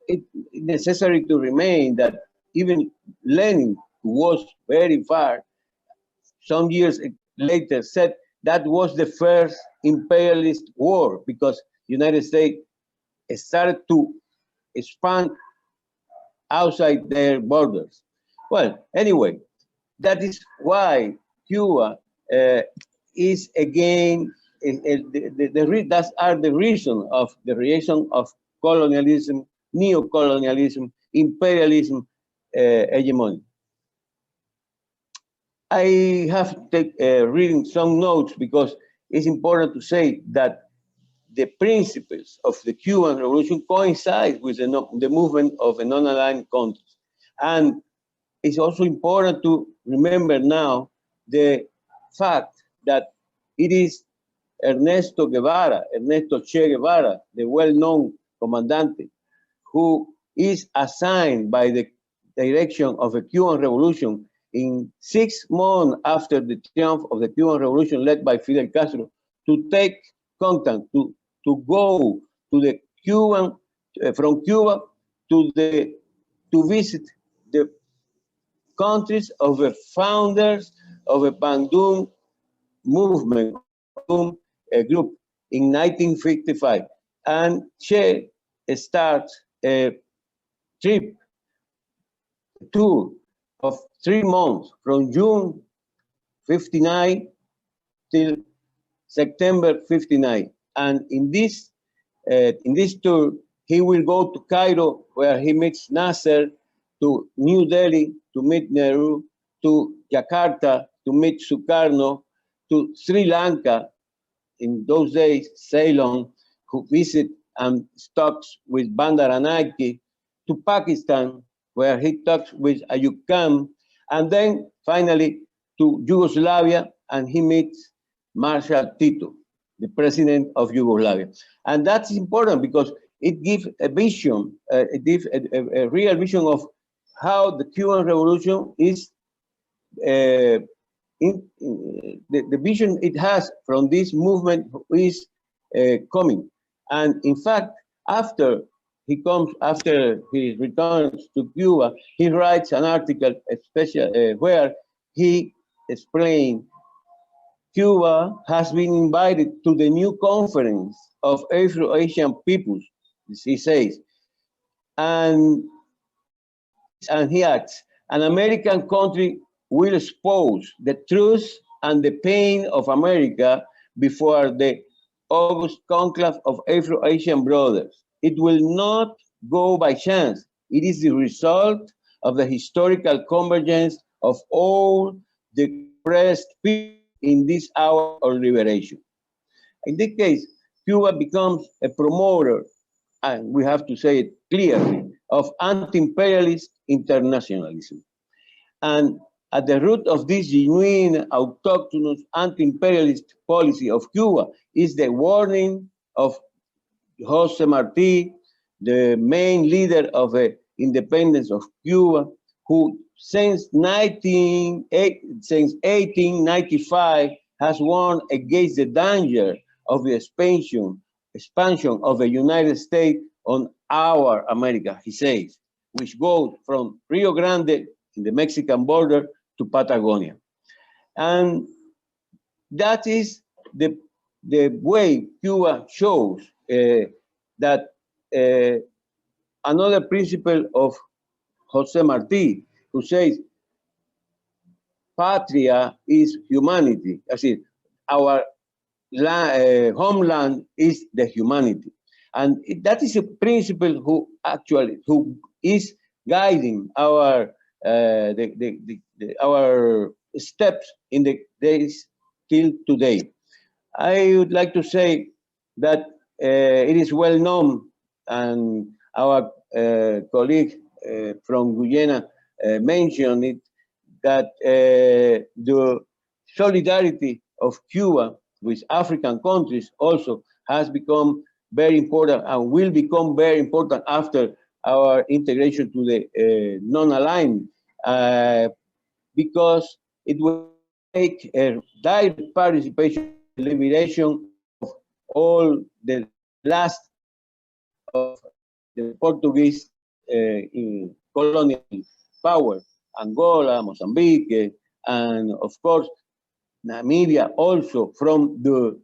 It's necessary to remain that even Lenin, who was very far, some years later said that was the first imperialist war, because United States started to expand outside their borders. Well, anyway, that is why Cuba is again, that are the reason of the reaction of colonialism, neo-colonialism, imperialism, hegemony. I have reading some notes because it's important to say that the principles of the Cuban Revolution coincide with the movement of the non-aligned countries. And it's also important to remember now the fact that it is Ernesto Che Guevara, the well-known comandante, who is assigned by the direction of the Cuban Revolution in 6 months after the triumph of the Cuban Revolution led by Fidel Castro, to take contact, to go to the Cuban, from Cuba to visit the countries of the founders of the Bandung movement, group in 1955. And Che starts a tour of 3 months from June 59 till September 59. And in this tour, he will go to Cairo, where he meets Nasser, to New Delhi to meet Nehru, to Jakarta to meet Sukarno, to Sri Lanka, in those days, Ceylon, who visit and talks with Bandaranaike, to Pakistan, where he talks with Ayub Khan, and then finally to Yugoslavia, and he meets Marshal Tito, the president of Yugoslavia. And that's important because it gives a vision, it gives a real vision of how the Cuban Revolution is, the vision it has from this movement is coming. And in fact, after he returns to Cuba, he writes an article where he explains Cuba has been invited to the new conference of Afro-Asian peoples, he says, and he adds, an American country will expose the truth and the pain of America before the August conclave of Afro-Asian brothers. It will not go by chance. It is the result of the historical convergence of all the oppressed people in this hour of liberation. In this case, Cuba becomes a promoter, and we have to say it clearly, of anti-imperialist internationalism. And At the root of this genuine, autochthonous, anti-imperialist policy of Cuba is the warning of Jose Marti, the main leader of the independence of Cuba, who since 1895 has warned against the danger of the expansion of the United States on our America, he says, which goes from Rio Grande in the Mexican border to Patagonia. And that is the way Cuba shows that another principle of Jose Marti, who says, patria is humanity. I see, our homeland is the humanity. And that is a principle who is guiding our our steps in the days till today. I would like to say that it is well known, and our colleague from Guyana mentioned it, that the solidarity of Cuba with African countries also has become very important and will become very important after our integration to the non-aligned, because it will take a direct participation in the liberation of all the last of the Portuguese colonial power, Angola, Mozambique, and of course, Namibia also from the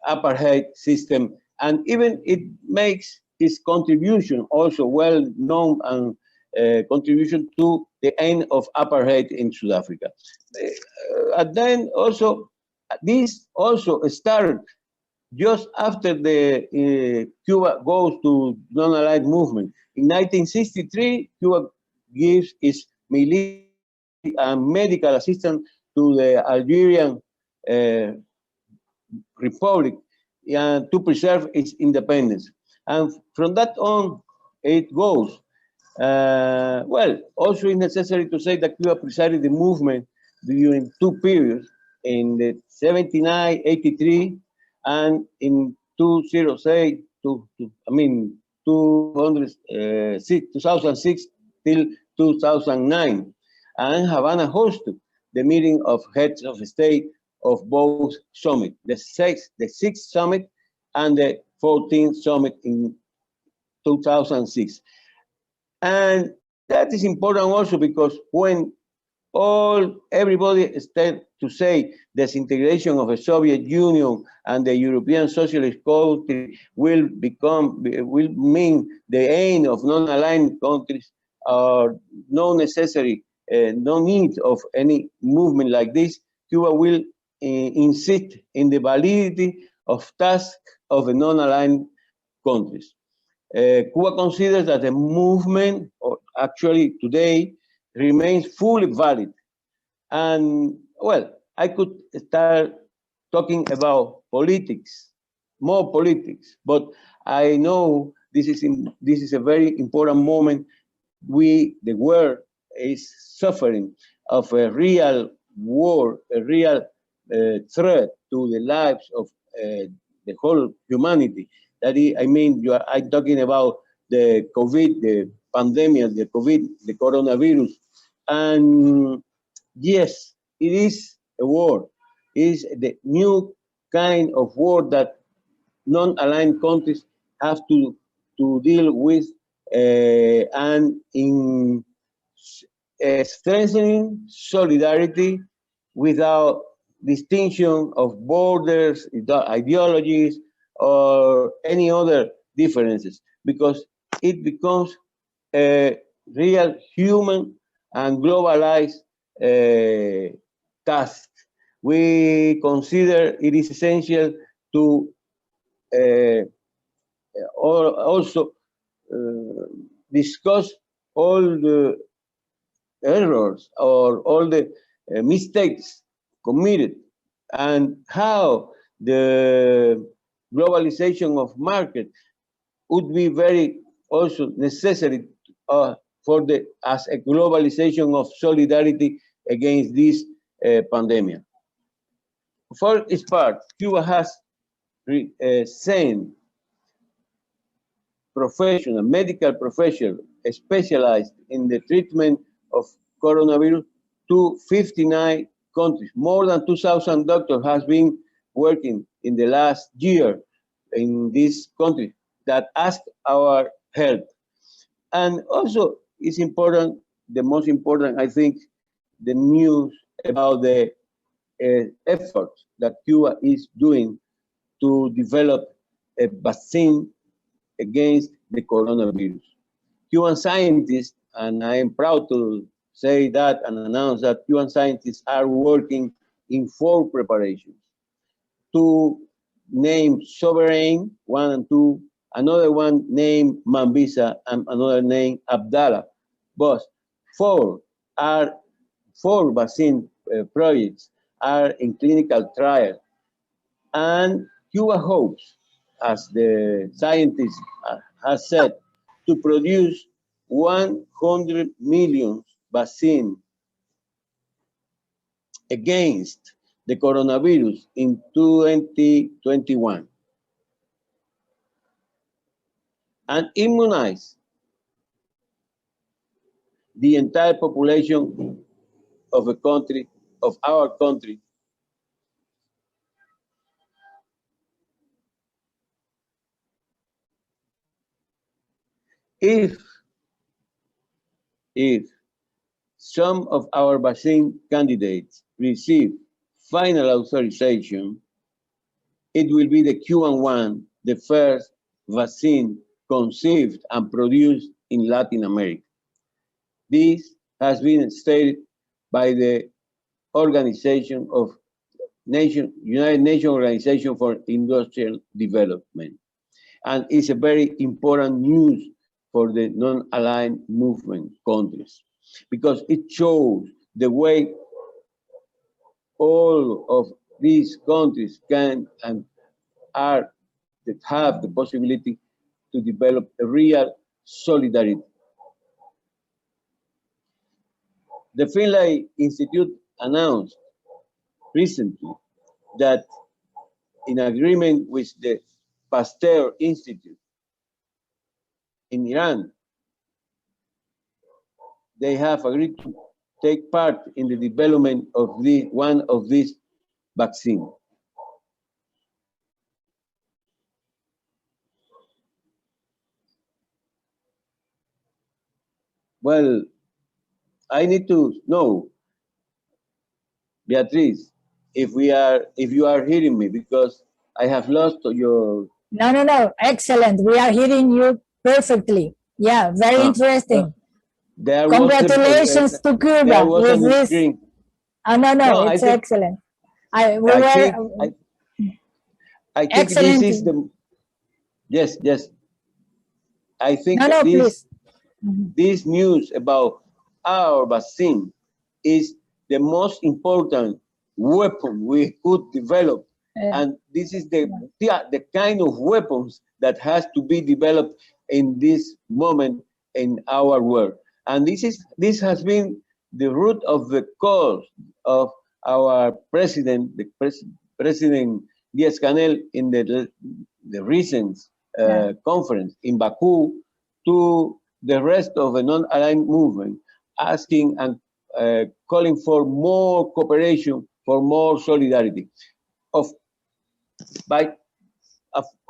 apartheid system. And even it makes his contribution also well known, and contribution to the end of apartheid in South Africa. And then also, this also started just after the Cuba goes to non-aligned movement. In 1963, Cuba gives its military and medical assistance to the Algerian Republic to preserve its independence. And from that on, it goes. Well, also it's necessary to say that Cuba presided the movement during two periods, in the 79, 83, and in 2006 till 2009. And Havana hosted the meeting of heads of state of both summits, the sixth summit and the 14th summit in 2006. And that is important also because when everybody started to say disintegration of the Soviet Union and the European socialist country will mean the end of non-aligned countries, or no need of any movement like this, Cuba will insist in the validity of tasks of the non-aligned countries. Cuba considers that the movement, or actually today, remains fully valid. And well, I could start talking about politics, more politics, but I know this is a very important moment. The world is suffering of a real war, a real threat to the lives of the whole humanity. That is, I mean, I'm talking about the COVID, the pandemic, the COVID, the coronavirus. And yes, it is a war. It is the new kind of war that non-aligned countries have to deal with, and in strengthening solidarity without distinction of borders, ideologies, or any other differences, because it becomes a real human and globalized task. We consider it is essential to also discuss all the errors or all the mistakes committed, and how the globalization of market would be very also necessary as a globalization of solidarity against this pandemic. For its part, Cuba has sent medical professionals specialized in the treatment of coronavirus to 59 countries. More than 2,000 doctors has been working in the last year in this country that ask our help. And also it's important, the most important, I think, the news about the efforts that Cuba is doing to develop a vaccine against the coronavirus. Cuban scientists, and I am proud to say that and announce that Cuban scientists are working in 4 preparations. 2 named Sovereign, 1 and 2, another one named Mambisa, and another named Abdallah. But 4 vaccine projects are in clinical trial. And Cuba hopes, as the scientists have said, to produce 100 million vaccines against the coronavirus in 2021 and immunize the entire population of a country, of our country, if some of our vaccine candidates receive final authorization, it will be the Cuban one, the first vaccine conceived and produced in Latin America. This has been stated by the organization of United Nations Organization for Industrial Development. And it's a very important news for the non-aligned movement countries, because it shows the way all of these countries can and are that have the possibility to develop a real solidarity. The Finlay Institute announced recently that in agreement with the Pasteur Institute in Iran, they have agreed to take part in the development of one of these vaccines. Well, I need to know, Beatriz, if you are hearing me, because I have lost your...
No. Excellent. We are hearing you perfectly. Yeah, very interesting. Congratulations to Cuba with this. Screen. No, it's excellent.
I think excellent. This is the... Yes. I think this news about our vaccine is the most important weapon we could develop. And this is the kind of weapons that has to be developed in this moment in our world. And this has been the root of the cause of our president, President Díaz-Canel, in the recent conference in Baku, to the rest of the non-aligned movement, asking and calling for more cooperation, for more solidarity.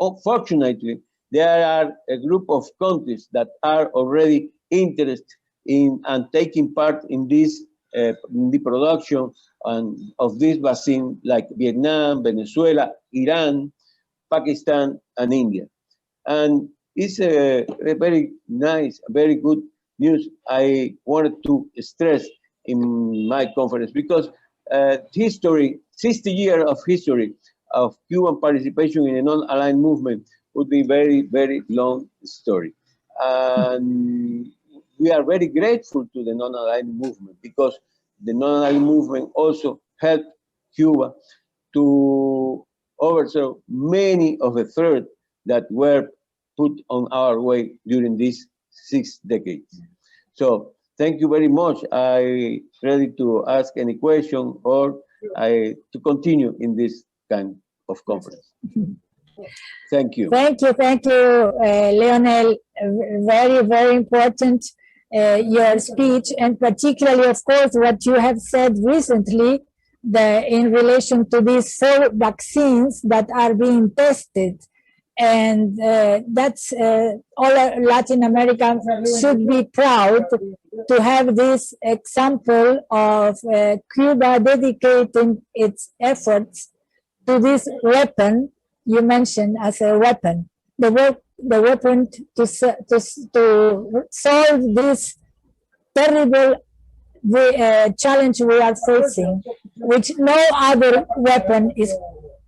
Unfortunately, there are a group of countries that are already interested in and taking part in this in the production of this vaccine, like Vietnam, Venezuela, Iran, Pakistan, and India. And it's a very nice, very good news I wanted to stress in my conference, because history, 60 years of history of Cuban participation in a non-aligned movement would be very, very long story. And we are very grateful to the non-aligned movement, because the non-aligned movement also helped Cuba to overthrow many of the threats that were put on our way during these 6 decades. So thank you very much. I ready to ask any question or to continue in this kind of conference. Thank you.
Thank you, Leonel. Very, very important, your speech, and particularly, of course, what you have said recently in relation to these 4 vaccines that are being tested. And that's all Latin America should be proud to have this example of Cuba dedicating its efforts to this weapon you mentioned as a weapon, the weapon to solve this terrible challenge we are facing, which no other weapon is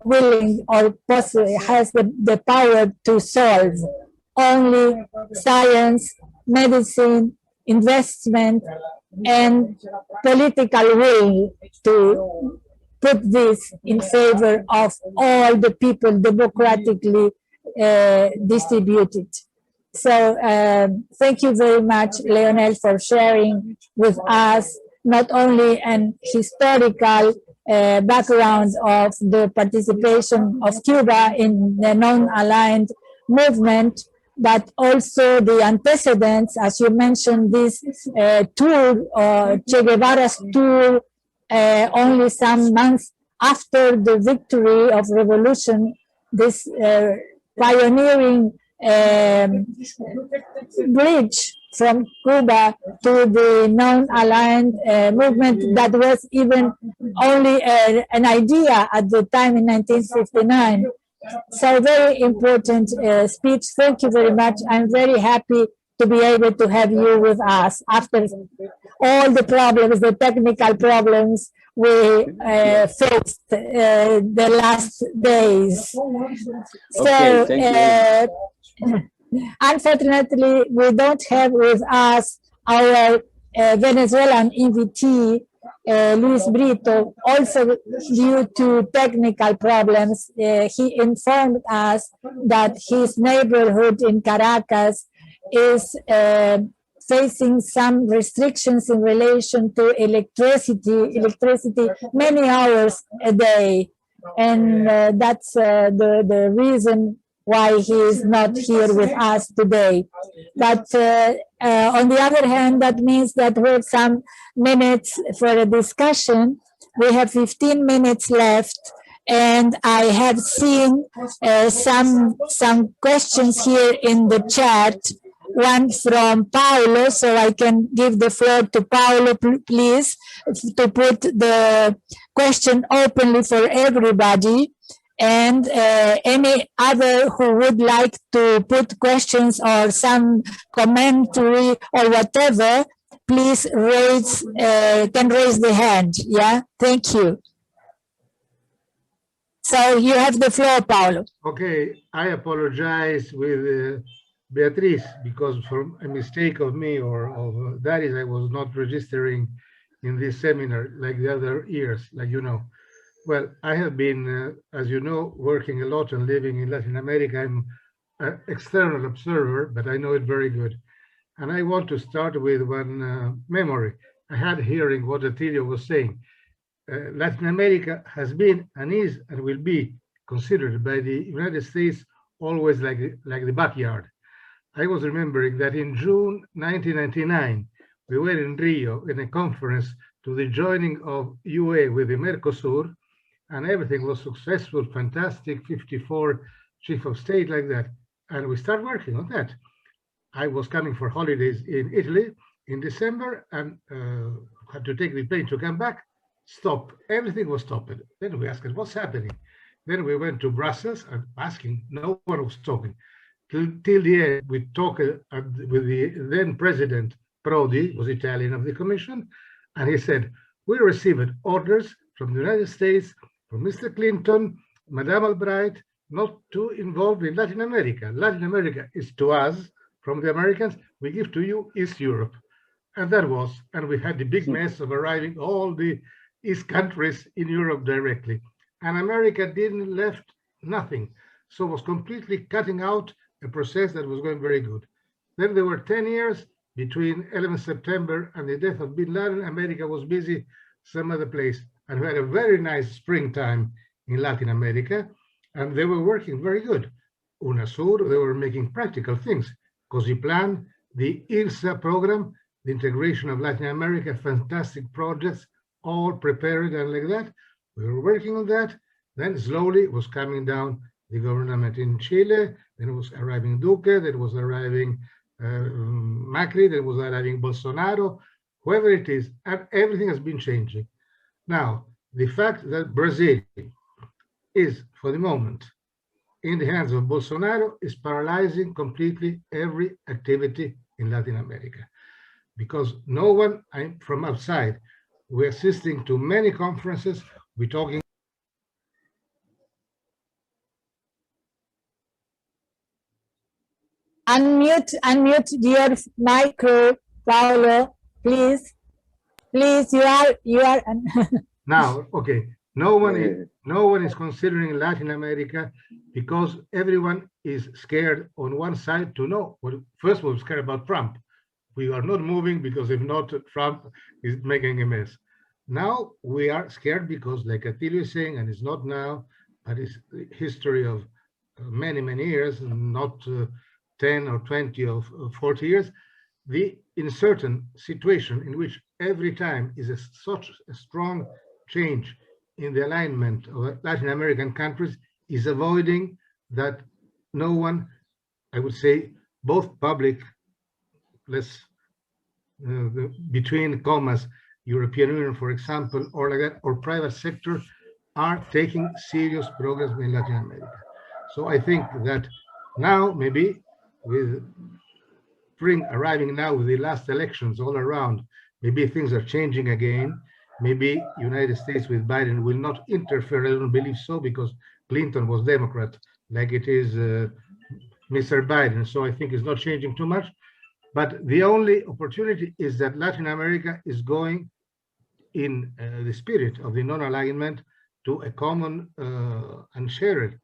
willing or possibly has the power to solve. Only science, medicine, investment, and political will to put this in favor of all the people democratically distributed. So thank you very much, Leonel, for sharing with us not only an historical background of the participation of Cuba in the non-aligned movement, but also the antecedents, as you mentioned, this tour, Che Guevara's tour, only some months after the victory of revolution, this pioneering bridge from Cuba to the non-aligned movement that was even only an idea at the time in 1959. So very important speech. Thank you very much. I'm very happy to be able to have you with us after all the problems, the technical problems we faced the last days.
Okay,
so unfortunately, we don't have with us our Venezuelan invitee, Luis Brito. Also due to technical problems, he informed us that his neighborhood in Caracas is facing some restrictions in relation to electricity many hours a day. And that's the reason why he is not here with us today. But on the other hand, that means that we have some minutes for a discussion. We have 15 minutes left. And I have seen some questions here in the chat. One from Paulo, so I can give the floor to Paulo, please, to put the question openly for everybody. And any other who would like to put questions or some commentary or whatever, please can raise the hand. Yeah, thank you. So you have the floor, Paulo.
Okay, I apologize with Beatriz, because from a mistake of me or of Darius, I was not registering in this seminar like the other years, like you know. Well, I have been, as you know, working a lot and living in Latin America. I'm an external observer, but I know it very good. And I want to start with one memory. I had hearing what Atilio was saying. Latin America has been and is and will be considered by the United States always like the backyard. I was remembering that in June 1999, we were in Rio in a conference to the joining of UA with the Mercosur, and everything was successful, fantastic, 54 chief of state like that. And we start working on that. I was coming for holidays in Italy in December and had to take the plane to come back. Stop. Everything was stopped. Then we asked, what's happening? Then we went to Brussels and asking, no one was talking. Till the end, we talked with the then president, Prodi, was Italian of the Commission, and he said, we received orders from the United States, from Mr. Clinton, Madame Albright, not to involve in Latin America. Latin America is to us, from the Americans, we give to you East Europe. And that was, and we had the big mess of arriving all the East countries in Europe directly. And America didn't left nothing. So it was completely cutting out a process that was going very good. Then there were 10 years between 11 September and the death of Bin Laden, America was busy some other place. And we had a very nice springtime in Latin America, and they were working very good. UNASUR, they were making practical things. COSIPLAN, the IRSA program, the integration of Latin America, fantastic projects, all prepared and like that. We were working on that. Then slowly it was coming down the government in Chile, then it was arriving Duque, then it was arriving Macri, then it was arriving Bolsonaro, whoever it is, and everything has been changing. Now, the fact that Brazil is, for the moment, in the hands of Bolsonaro is paralyzing completely every activity in Latin America. Because no one from outside, we're assisting to many conferences, we're talking.
Unmute your micro, Paulo, please. Please, you are.
Now, okay. No one is considering Latin America because everyone is scared on one side to know. Well, first we're scared about Trump. We are not moving because if not, Trump is making a mess. Now we are scared because, like Atilio is saying, and it's not now, but it's the history of many, many years, not 10 or 20 or 40 years, in certain situation in which every time is such a strong change in the alignment of Latin American countries is avoiding that no one, I would say, both public, between commas, European Union, for example, or like that, or private sector are taking serious progress in Latin America. So I think that now maybe with spring arriving now with the last elections all around, maybe things are changing again. Maybe United States with Biden will not interfere. I don't believe so because Clinton was Democrat, like it is Mr. Biden. So I think it's not changing too much. But the only opportunity is that Latin America is going in the spirit of the non-alignment to a common and shared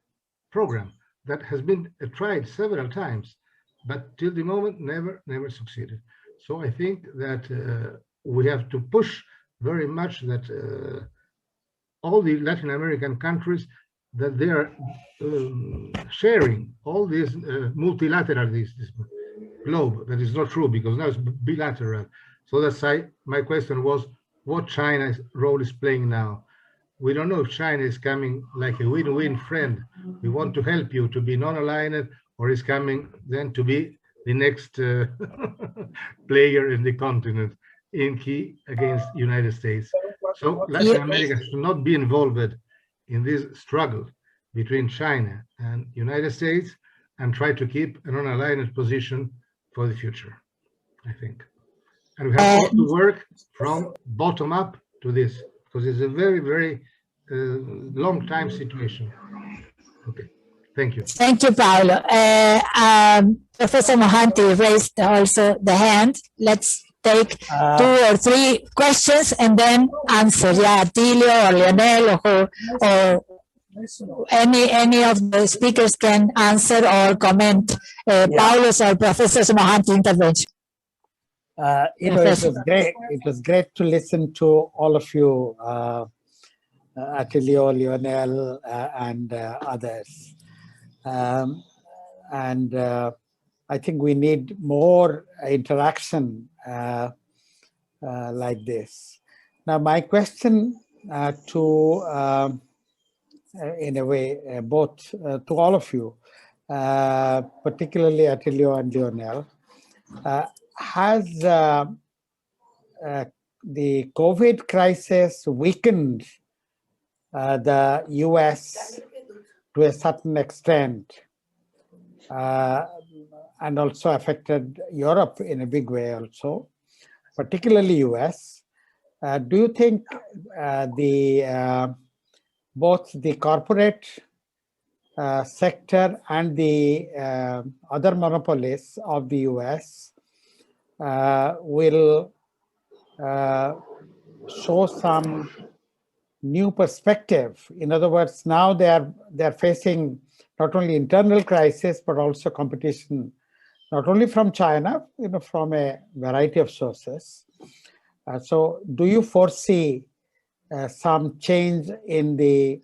program that has been tried several times, but till the moment never succeeded. So I think that we have to push very much that all the Latin American countries, that they are sharing all this multilateral, this globe. That is not true because now it's bilateral. So that's my question was what China's role is playing now. We don't know if China is coming like a win-win friend. We want to help you to be non-aligned, or is coming then to be the next player in the continent in key against United States. So Latin America should not be involved in this struggle between China and United States and try to keep a non-aligned position for the future, I think. And we have to work from bottom up to this, because it's a very, very long time situation. Okay, thank you.
Thank you, Paolo. Professor Mohanty raised also the hand. Let's take 2 or 3 questions and then answer. Yeah, Atilio or Leonel or any of the speakers can answer or comment Paulo's or Professor Mohanty intervention.
It was great to listen to all of you, Atilio, Leonel, and others. I think we need more interaction like this. Now, my question to, in a way, both to all of you, particularly Atilio and Leonel, has the COVID crisis weakened the US to a certain extent and also affected Europe in a big way also, particularly US? Do you think both the corporate sector and the other monopolists of the US will show some new perspective? In other words, now they're facing not only internal crisis but also competition not only from China, from a variety of sources. So do you foresee some change in the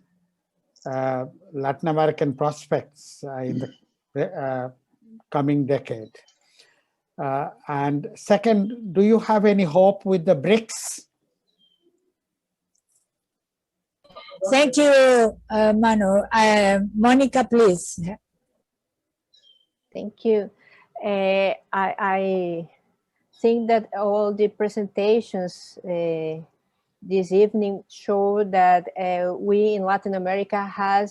Latin American prospects in the coming decade? And second, do you have any hope with the BRICS?
Thank you, Manu. Monica, please.
Thank you. I think that all the presentations this evening show that we in Latin America have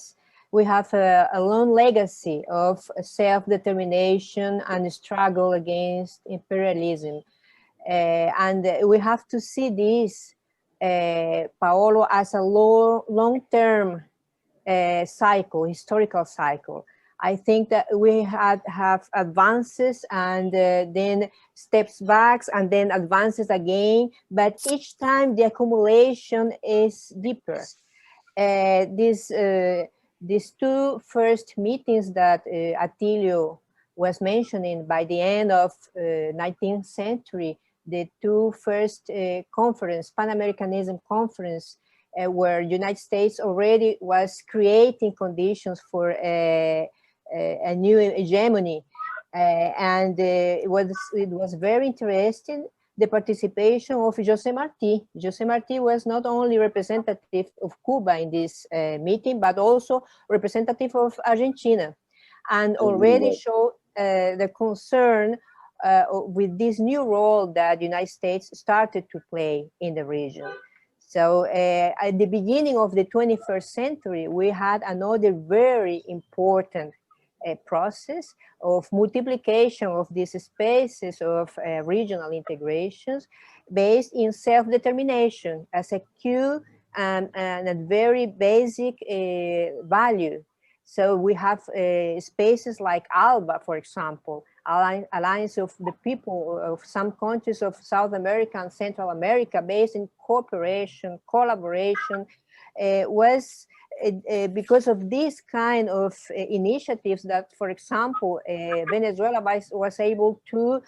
a long legacy of self-determination and struggle against imperialism. And we have to see this, Paolo, as a long-term cycle, historical cycle. I think that we have advances and then steps back and then advances again, but each time the accumulation is deeper. These two first meetings that Atilio was mentioning by the end of 19th century, the two first conference, Pan-Americanism conference, where United States already was creating conditions for a new hegemony, and it was very interesting, the participation of José Martí. José Martí was not only representative of Cuba in this meeting, but also representative of Argentina, and already showed the concern with this new role that the United States started to play in the region. So at the beginning of the 21st century, we had another very important process of multiplication of these spaces of regional integrations based in self-determination as a key and a very basic value. So we have spaces like ALBA, for example, Alliance of the People of some countries of South America and Central America, based in cooperation, collaboration, was because of this kind of initiatives that, for example, Venezuela was able to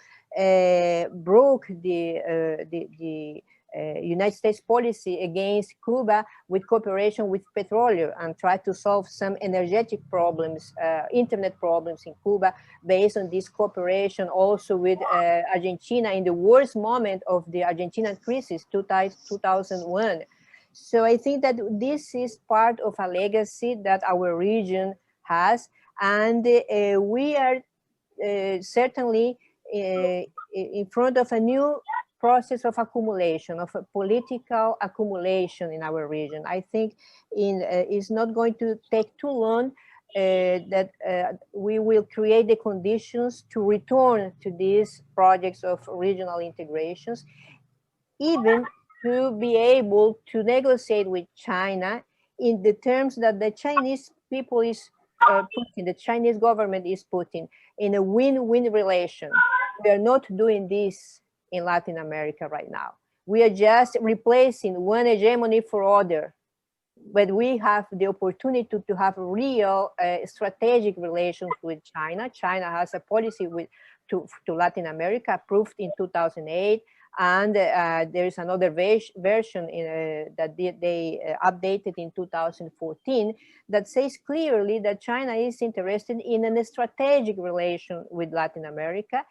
broke the United States policy against Cuba with cooperation with petroleum and try to solve some energetic problems, internet problems in Cuba based on this cooperation, also with Argentina in the worst moment of the Argentinian crisis, 2001. So I think that this is part of a legacy that our region has, and we are certainly in front of a new process of accumulation, of a political accumulation in our region. I think it's not going to take too long that we will create the conditions to return to these projects of regional integrations, even to be able to negotiate with China in the terms that the Chinese people is putting, the Chinese government is putting in a win-win relation. We are not doing this in Latin America right now. We are just replacing one hegemony for other, but we have the opportunity to have real strategic relations with China. China has a policy to Latin America approved in 2008. And there is another version that they updated in 2014 that says clearly that China is interested in a strategic relation with Latin America,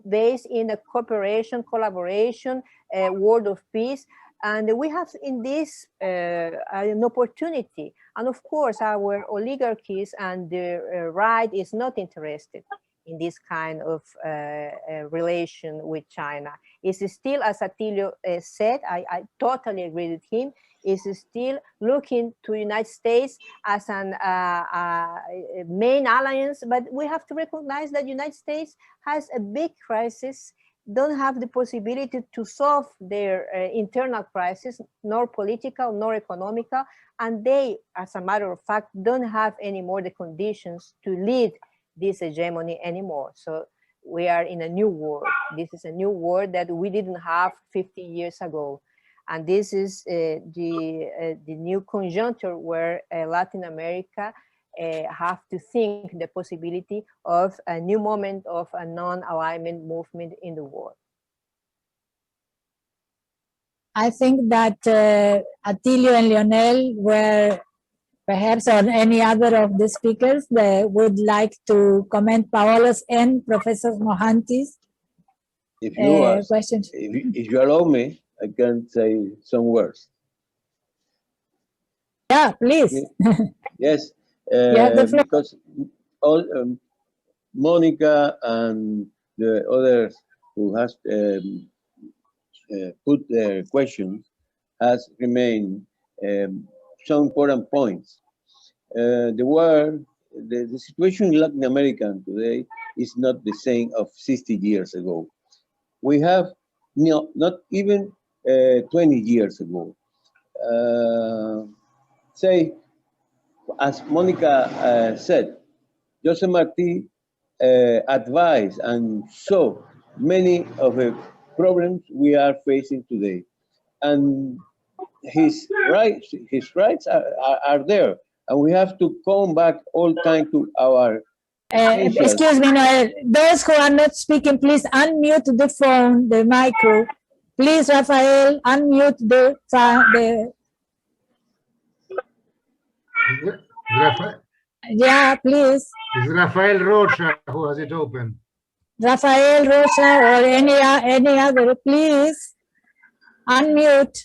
based in a cooperation, collaboration, world of peace. And we have in this an opportunity. And of course, our oligarchies and the right is not interested in this kind of relation with China. It's still, as Atilio said, I totally agree with him, is still looking to the United States as an main alliance, but we have to recognize that the United States has a big crisis, don't have the possibility to solve their internal crisis, nor political, nor economical, and they, as a matter of fact, don't have anymore the conditions to lead this hegemony anymore. So we are in a new world. This is a new world that we didn't have 50 years ago. And this is the new conjuncture where Latin America have to think the possibility of a new moment of a non-alignment movement in the world.
I think that Atilio and Leonel were perhaps, or any other of the speakers that would like to comment Paolo's and Professor Mohanty's questions.
If you allow me, I can say some words.
Yeah, please.
Yes, because all Monica and the others who has put their questions has remained some important points. The situation in Latin America today is not the same of 60 years ago. We have not even 20 years ago. Say, as Monica said, Jose Marti advised and saw many of the problems we are facing today. And his rights are there. And we have to come back all time to our
excuse me, Noel. Those who are not speaking, please unmute the phone, the micro. Please, Rafael, unmute the yeah, please.
It's Rafael Rocha who has it open.
Rafael Rocha or any other, please unmute.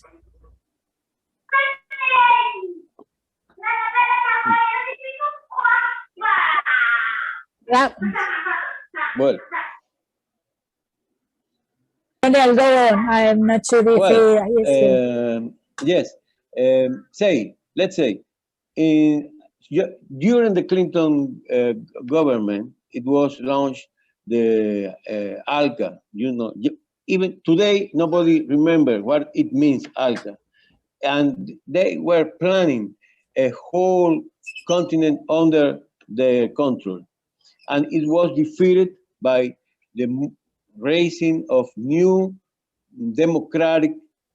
Yeah.
Well,
Nodal, go on. I am not sure if
yes. Let's say, during the Clinton government, it was launched the ALCA. You know, even today nobody remembers what it means, ALCA, and they were planning a whole continent under their control, and it was defeated by the raising of new democratic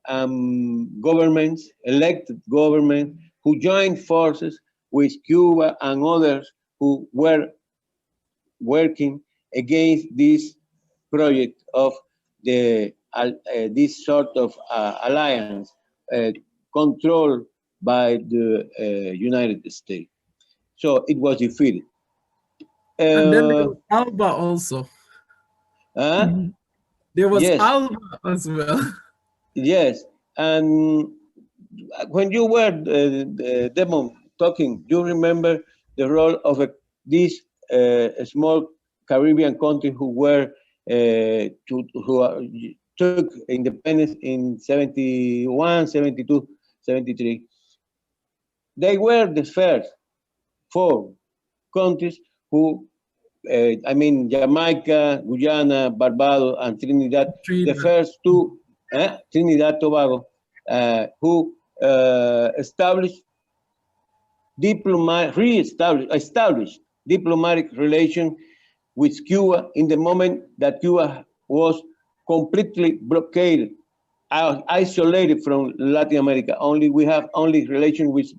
governments, elected governments, who joined forces with Cuba and others who were working against this project of this sort of alliance controlled by the United States. So it was defeated.
And then there was ALBA also. There was ALBA as well.
Yes, and when you were Devon talking, you remember the role of these small Caribbean countries who were took independence in 71, 72, 73. They were the first 4 countries who, I mean, Jamaica, Guyana, Barbados, and Trinidad, the first 2, Trinidad Tobago, who established established diplomatic relations with Cuba in the moment that Cuba was completely blockaded, isolated from Latin America. We have only relations with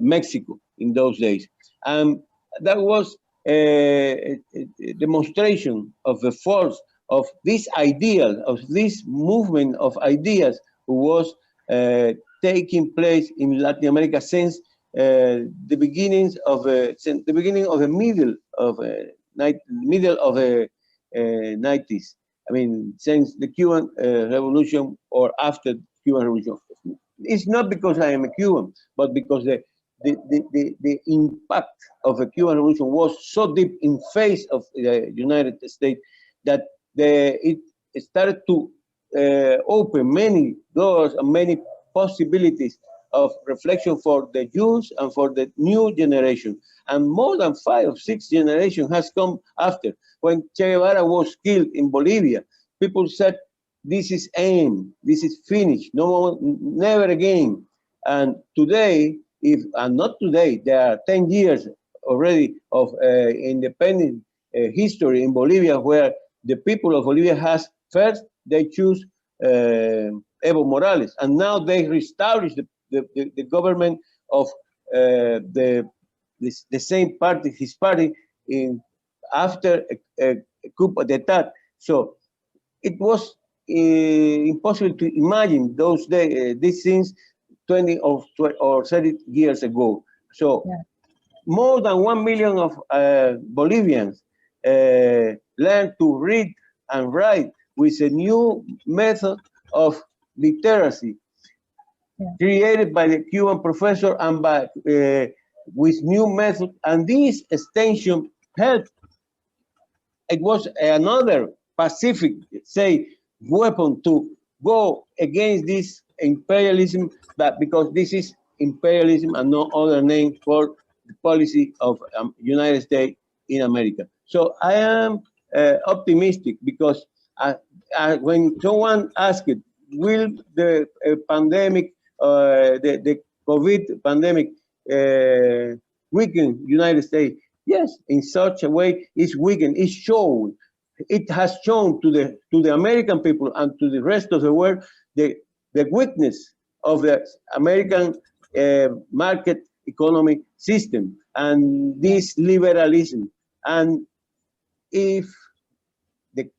Mexico in those days. And that was a demonstration of the force of this ideal, of this movement of ideas who was taking place in Latin America since the beginning of the middle of the 90s. I mean, since the Cuban Revolution or after the Cuban Revolution. It's not because I am a Cuban, but because the impact of the Cuban Revolution was so deep in face of the United States that it started to open many doors and many possibilities of reflection for the youth and for the new generation. And more than 5 or 6 generations has come after. When Che Guevara was killed in Bolivia, people said, this is end, this is finished, never again. And today, not today, there are 10 years already of independent history in Bolivia, where the people of Bolivia has first, they choose Evo Morales, and now they reestablish the government of the the same party, his party, after a coup d'etat. So it was impossible to imagine those days, these things 20 or 30 years ago. So more than 1 million of Bolivians learned to read and write with a new method of literacy created by the Cuban professor and by with new method. And this extension helped. It was another Pacific, say, weapon to go against this imperialism, but because this is imperialism and no other name for the policy of United States in America. So I am optimistic because when someone asked, will the pandemic, the COVID pandemic weaken United States? Yes, in such a way, it's weakened. It's shown. It has shown to the American people and to the rest of the world the weakness of the American market economy system and this liberalism. And if the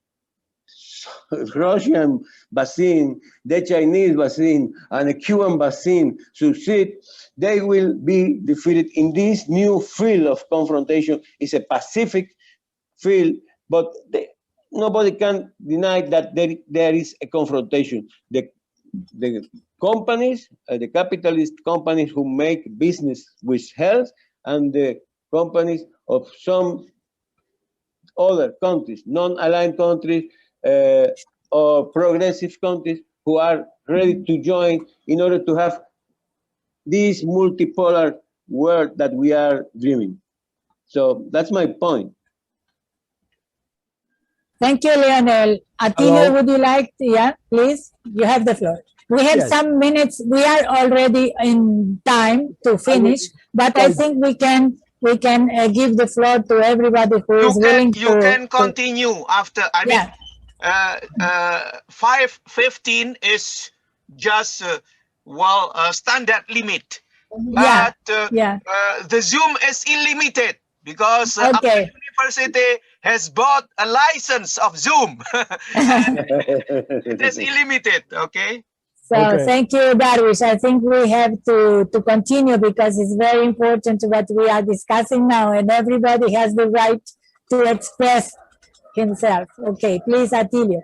Russian vaccine, the Chinese vaccine, and the Cuban vaccine succeed, they will be defeated in this new field of confrontation. It's a Pacific field, but nobody can deny that there is a confrontation. The companies, the capitalist companies who make business with health, and the companies of some other countries, non-aligned countries, or progressive countries who are ready to join in order to have this multipolar world that we are dreaming. So that's my point.
Thank you, Leonel. Atilio, would you like to, please? You have the floor. We have some minutes. We are already in time to finish, but I think we can give the floor to everybody who is willing to.
You can continue after. I mean, 5:15 is just standard limit. But the Zoom is unlimited because University has bought a license of Zoom. It is unlimited, okay?
So thank you, Darwish. I think we have to continue because it's very important what we are discussing now, and everybody has the right to express himself. Okay, please, Atilio.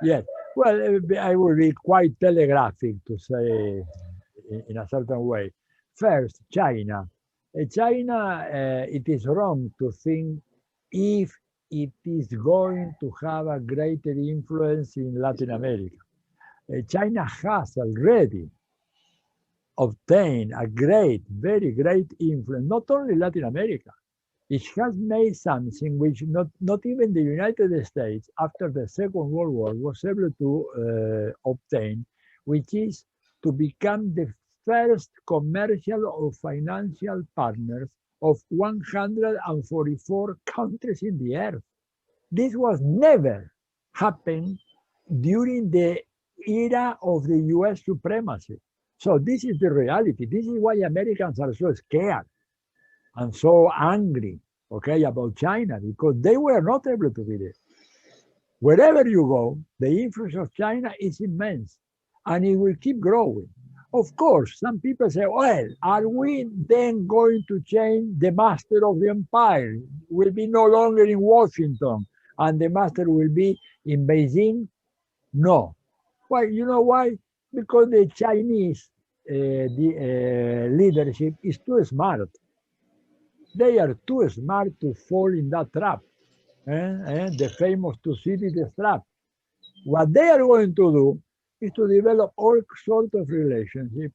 Yes, well, I will be quite telegraphic to say in a certain way. First, China. China, it is wrong to think if it is going to have a greater influence in Latin America. China has already obtained a very great influence, not only Latin America. It has made something which not even the United States, after the Second World War, was able to obtain, which is to become the first commercial or financial partners of 144 countries in the earth. This was never happened during the era of the US supremacy. So this is the reality. This is why Americans are so scared and so angry, okay, about China, because they were not able to be there. Wherever you go, the influence of China is immense, and it will keep growing. Of course, some people say, well, are we then going to change the master of the empire? Will be no longer in Washington, and the master will be in Beijing? No. Why? You know why? Because the Chinese leadership is too smart. They are too smart to fall in that trap, the famous Thucydides trap. What they are going to do is to develop all sorts of relationships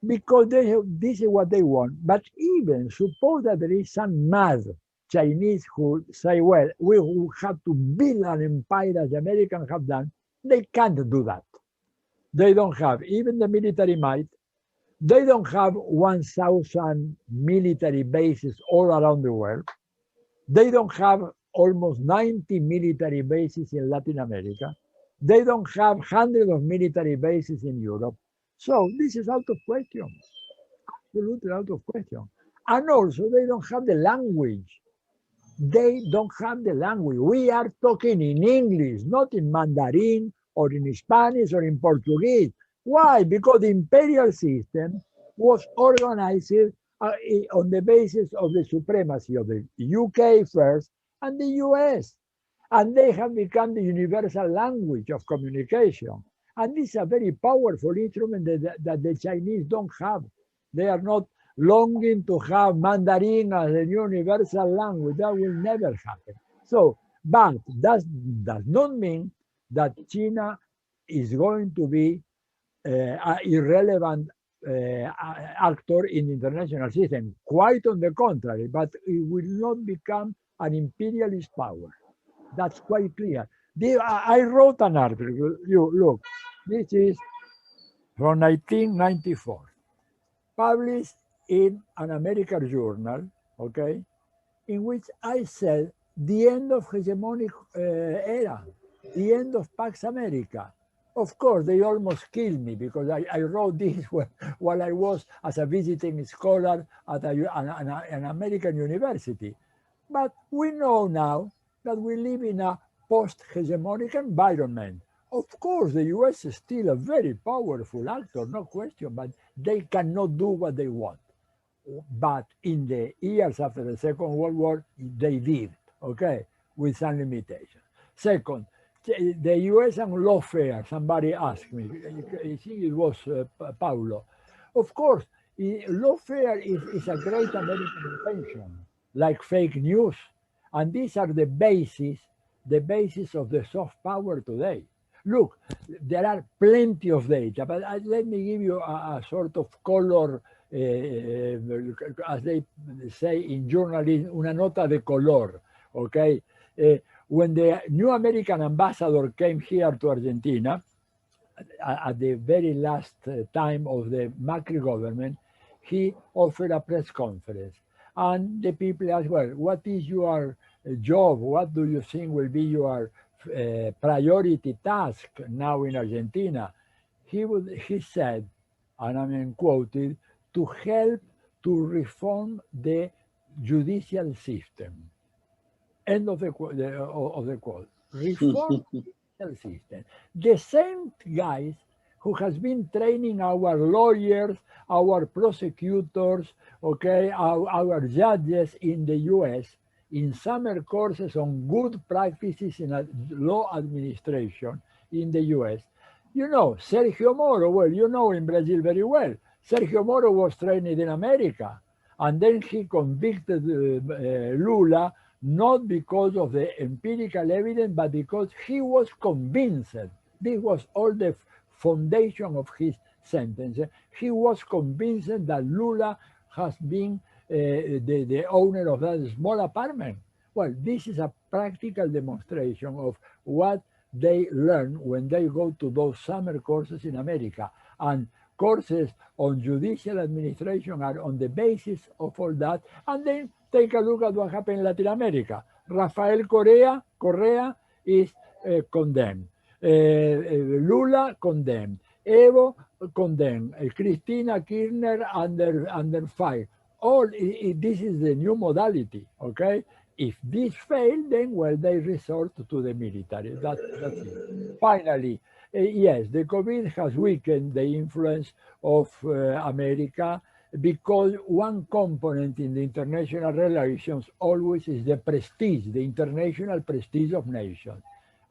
because this is what they want. But even suppose that there is some mad Chinese who say, well, we will have to build an empire as the Americans have done. They can't do that. They don't have even the military might. They don't have 1,000 military bases all around the world. They don't have almost 90 military bases in Latin America. They don't have hundreds of military bases in Europe. So this is out of question, absolutely out of question. And also, they don't have the language. They don't have the language. We are talking in English, not in Mandarin or in Spanish or in Portuguese. Why? Because the imperial system was organized on the basis of the supremacy of the UK first and the US. And they have become the universal language of communication. And this is a very powerful instrument that the Chinese don't have. They are not longing to have Mandarin as a universal language. That will never happen. So, but that does not mean that China is going to be an irrelevant actor in the international system. Quite on the contrary, but it will not become an imperialist power. That's quite clear. I wrote an article. You look, this is from 1994, published in an American journal, okay, in which I said the end of hegemonic era, the end of Pax America. Of course, they almost killed me because I wrote this while I was as a visiting scholar at an American university. But we know now that we live in a post-hegemonic environment. Of course, the US is still a very powerful actor, no question, but they cannot do what they want. But in the years after the Second World War, they did, okay, with some limitations. Second, the US and lawfare, somebody asked me, I think it was Paulo. Of course, lawfare is a great American invention, like fake news. And these are the basis of the soft power today. Look, there are plenty of data, but let me give you a sort of color, as they say in journalism, una nota de color, okay? When the new American ambassador came here to Argentina, at the very last time of the Macri government, he offered a press conference. And the people asked, well, what is your job? What do you think will be your priority task now in Argentina? He said, and I'm quoted, to help to reform the judicial system. End of the quote. Reform the judicial system. The same guys who has been training our lawyers, our prosecutors, okay, our judges in the US in summer courses on good practices in law administration in the US. You know, Sergio Moro, well, you know in Brazil very well. Sergio Moro was trained in America, and then he convicted Lula, not because of the empirical evidence, but because he was convinced. This was all the foundation of his sentence. He was convinced that Lula has been the owner of that small apartment. Well, this is a practical demonstration of what they learn when they go to those summer courses in America. And courses on judicial administration are on the basis of all that. And then take a look at what happened in Latin America. Rafael Correa is condemned. Lula condemned. Evo condemned. Cristina Kirchner under fire. All this is the new modality, okay? If this fails, then, well, they resort to the military. That's it. Finally, yes, the COVID has weakened the influence of America because one component in the international relations always is the prestige, the international prestige of nations.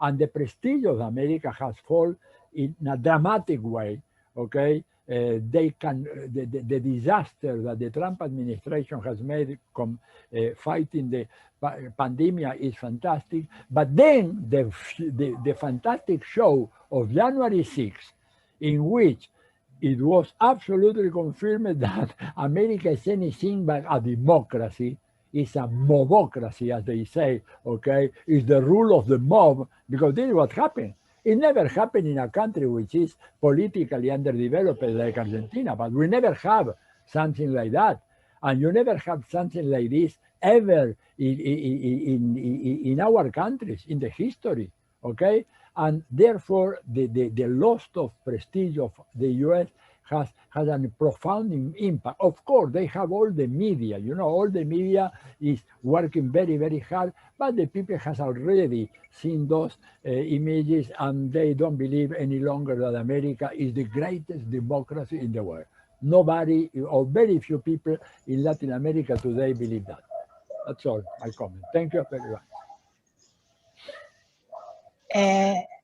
And the prestige of America has fallen in a dramatic way, okay? The disaster that the Trump administration has made fighting the pandemic is fantastic. But then the fantastic show of January 6th, in which it was absolutely confirmed that America is anything but a democracy, it's a mobocracy, as they say, okay? It's the rule of the mob, because this is what happened. It never happened in a country which is politically underdeveloped like Argentina, but we never have something like that. And you never have something like this ever in our countries, in the history, okay? And therefore, the loss of prestige of the US has a profound impact. Of course, they have all the media, you know, all the media is working very, very hard, but the people has already seen those images, and they don't believe any longer that America is the greatest democracy in the world. Nobody, or very few people in Latin America today believe that. That's all my comment. Thank you very much.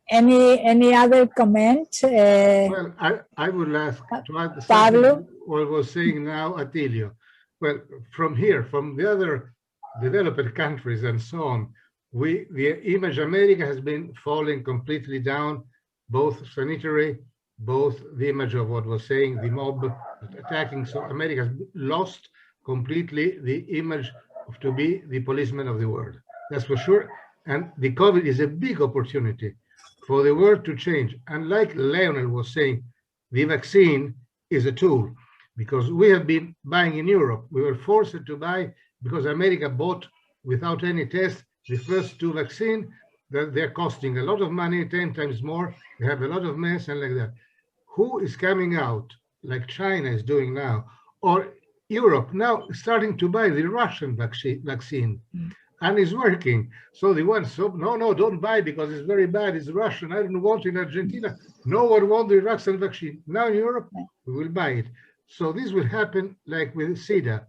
Any other comment?
Well, I would ask to add something what was saying now, Atilio. Well, from here, from the other developed countries and so on, the image America has been falling completely down, both sanitary, both the image of what was saying, the mob attacking. So America has lost completely the image of to be the policeman of the world. That's for sure. And the COVID is a big opportunity for the world to change. And like Leonel was saying, the vaccine is a tool, because we have been buying in Europe. We were forced to buy because America bought without any test the first 2 vaccines that they're costing a lot of money, 10 times more. They have a lot of mess and like that. Who is coming out like China is doing now, or Europe now starting to buy the Russian vaccine? And it's working. So the ones, so no, don't buy because it's very bad. It's Russian. I don't want it in Argentina. No one wants the Russian vaccine. Now in Europe, we will buy it. So this will happen like with SIDA,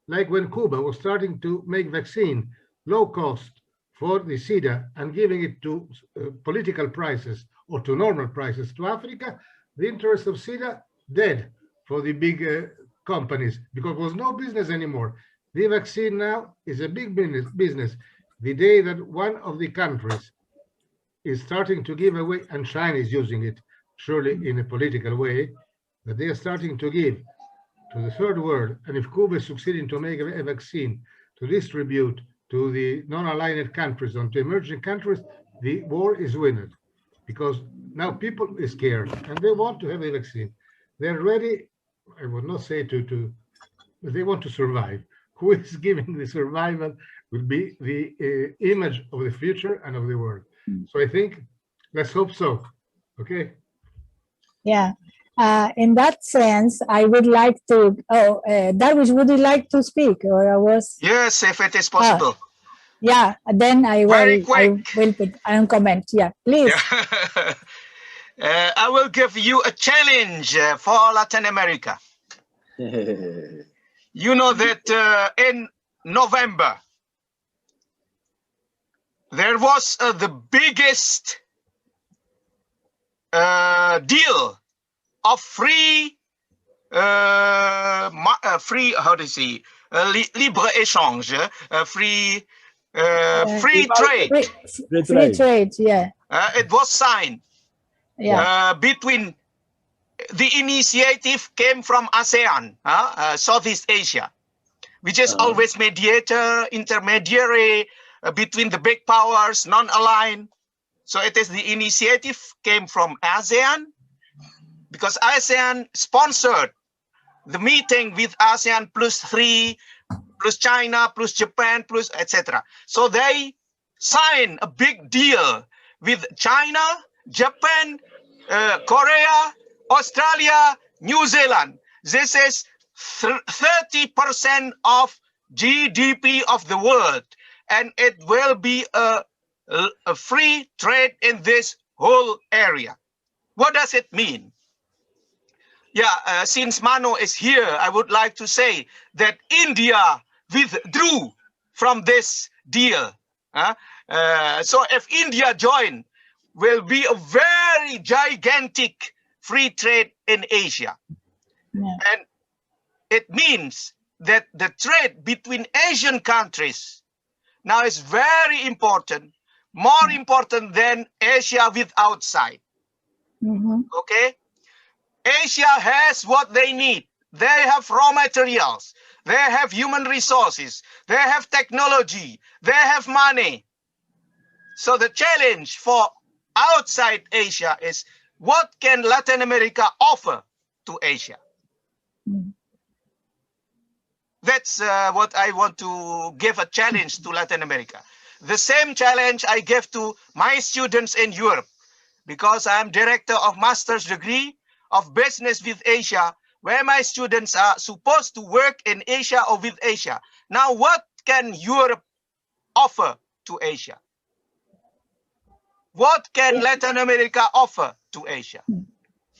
like when Cuba was starting to make vaccine low cost for the SIDA and giving it to political prices or to normal prices to Africa. The interest of SIDA dead for the big companies because there was no business anymore. The vaccine now is a big business. The day that one of the countries is starting to give away, and China is using it surely in a political way, that they are starting to give to the third world, and if Cuba is succeeding to make a vaccine to distribute to the non-aligned countries and to emerging countries, the war is winned. Because now people are scared and they want to have a vaccine. They're ready, I would not say but they want to survive. Who is giving the survival will be the image of the future and of the world. So I think, let's hope so, okay?
Yeah, in that sense, I would like to, Darwish, would you like to speak? Or I was?
Yes, if it is possible.
Yeah, then I will put on comment. Yeah, please.
Yeah. I will give you a challenge for Latin America. You know that in November, there was the biggest deal of free, how do you say, libre échange, free trade.
Free trade, yeah.
It was signed between. The initiative came from ASEAN, Southeast Asia, which is always mediator, intermediary between the big powers, non-aligned. So it is the initiative came from ASEAN, because ASEAN sponsored the meeting with ASEAN +3, plus China, plus Japan, plus etc. So they signed a big deal with China, Japan, Korea, Australia, New Zealand. This is 30% of GDP of the world, and it will be a free trade in this whole area. What does it mean? Yeah, since Mano is here, I would like to say that India withdrew from this deal. So if India join, will be a very gigantic free trade in Asia. Yeah. And it means that the trade between Asian countries now is very important, more important than Asia with outside. Okay? Asia has what they need. They have raw materials. They have human resources. They have technology. They have money. So the challenge for outside Asia is, what can Latin America offer to Asia? That's what I want to give a challenge to Latin America. The same challenge I give to my students in Europe, because I'm director of master's degree of business with Asia, where my students are supposed to work in Asia or with Asia. Now, what can Europe offer to Asia? What can Latin America offer to Asia?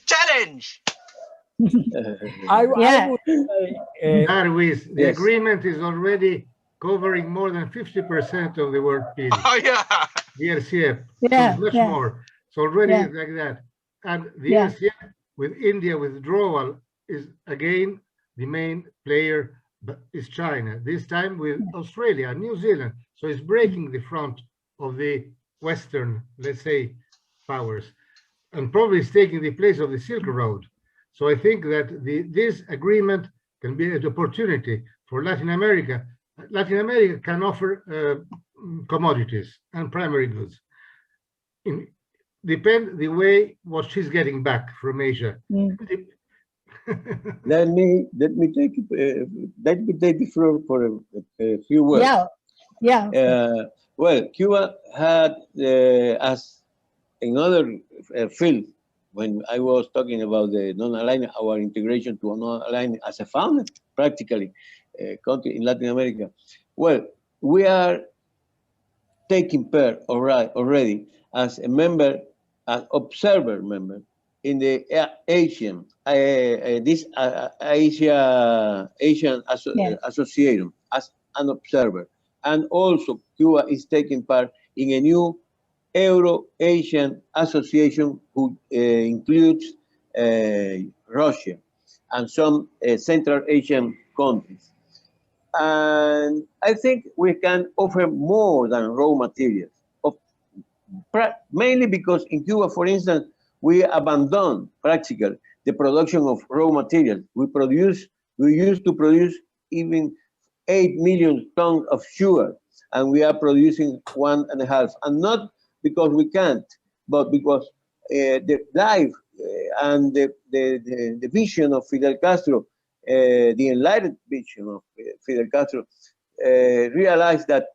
Challenge!
I would say,
Darwis, the
Yes.
agreement is already covering more than 50% of the world peace.
Oh, yeah.
The RCF,
Yeah,
so much
yeah.
more. It's already
Yeah.
like that. And the
Yeah.
RCF with India withdrawal is again the main player, but is China. This time with Australia, New Zealand. So it's breaking the front of the Western, let's say, powers, and probably is taking the place of the Silk Road. So I think that this agreement can be an opportunity for Latin America. Latin America can offer commodities and primary goods. Depend the way what she's getting back from Asia.
Let me take the floor for a few words.
Yeah, yeah.
Well, Cuba had, as in other fields, when I was talking about the non-aligned, our integration to non-aligned as a founder, practically, country in Latin America. Well, we are taking part already as a member, an observer member in the Asian Association as an observer. And also Cuba is taking part in a new Euro-Asian Association who includes Russia and some Central Asian countries. And I think we can offer more than raw materials, mainly because in Cuba, for instance, we abandoned practically the production of raw materials. We used to produce even 8 million tons of sugar, and we are producing 1.5. And not because we can't, but because the life and the vision of Fidel Castro, the enlightened vision of Fidel Castro, realized that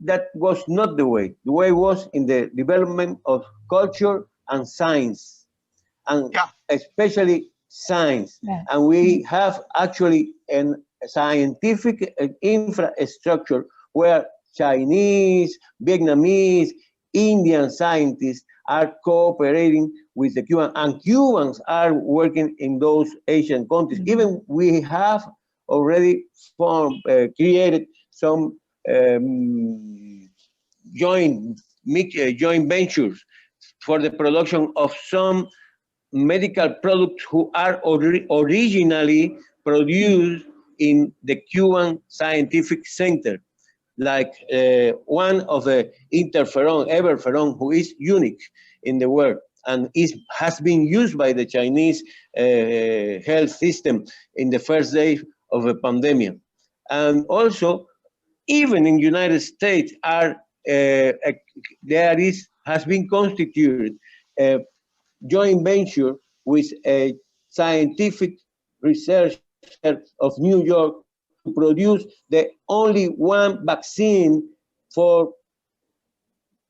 that was not the way. The way was in the development of culture and science, and especially science. Yeah. And we have actually a scientific infrastructure where Chinese, Vietnamese, Indian scientists are cooperating with the Cuban, and Cubans are working in those Asian countries. Mm-hmm. Even we have already created some joint ventures for the production of some medical products who are originally produced in the Cuban Scientific Center, like one of the Everferon, who is unique in the world and has been used by the Chinese health system in the first days of the pandemic. And also, even in the United States, has been constituted a joint venture with a scientific researcher of New York to produce the only one vaccine for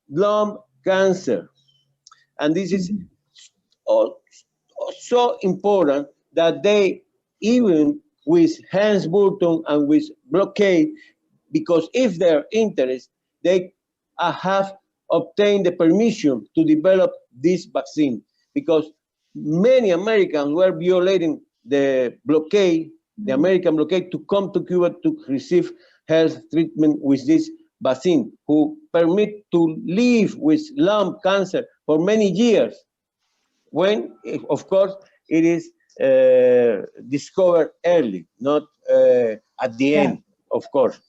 lung cancer. And this is so important that they, even with Hans Burton and with blockade, because if they're interested, they have obtained the permission to develop this vaccine, because many Americans were violating the blockade, the American blockade, to come to Cuba to receive health treatment with this vaccine, who permit to live with lung cancer for many years, when, of course, it is discovered early, not at the end, of course.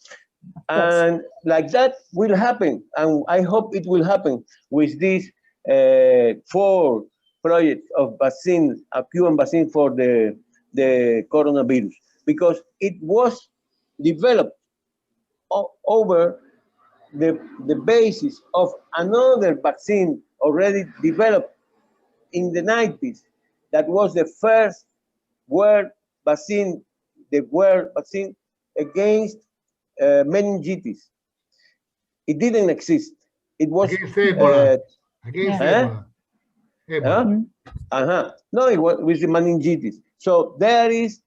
And like that will happen, and I hope it will happen with these 4 projects of vaccine, a Cuban vaccine for the coronavirus, because it was developed over the basis of another vaccine already developed in the 90s. That was the first world vaccine, against meningitis. It didn't exist. It was
against Ebola. Against Ebola. Ebola.
No, it was with the meningitis. So there is,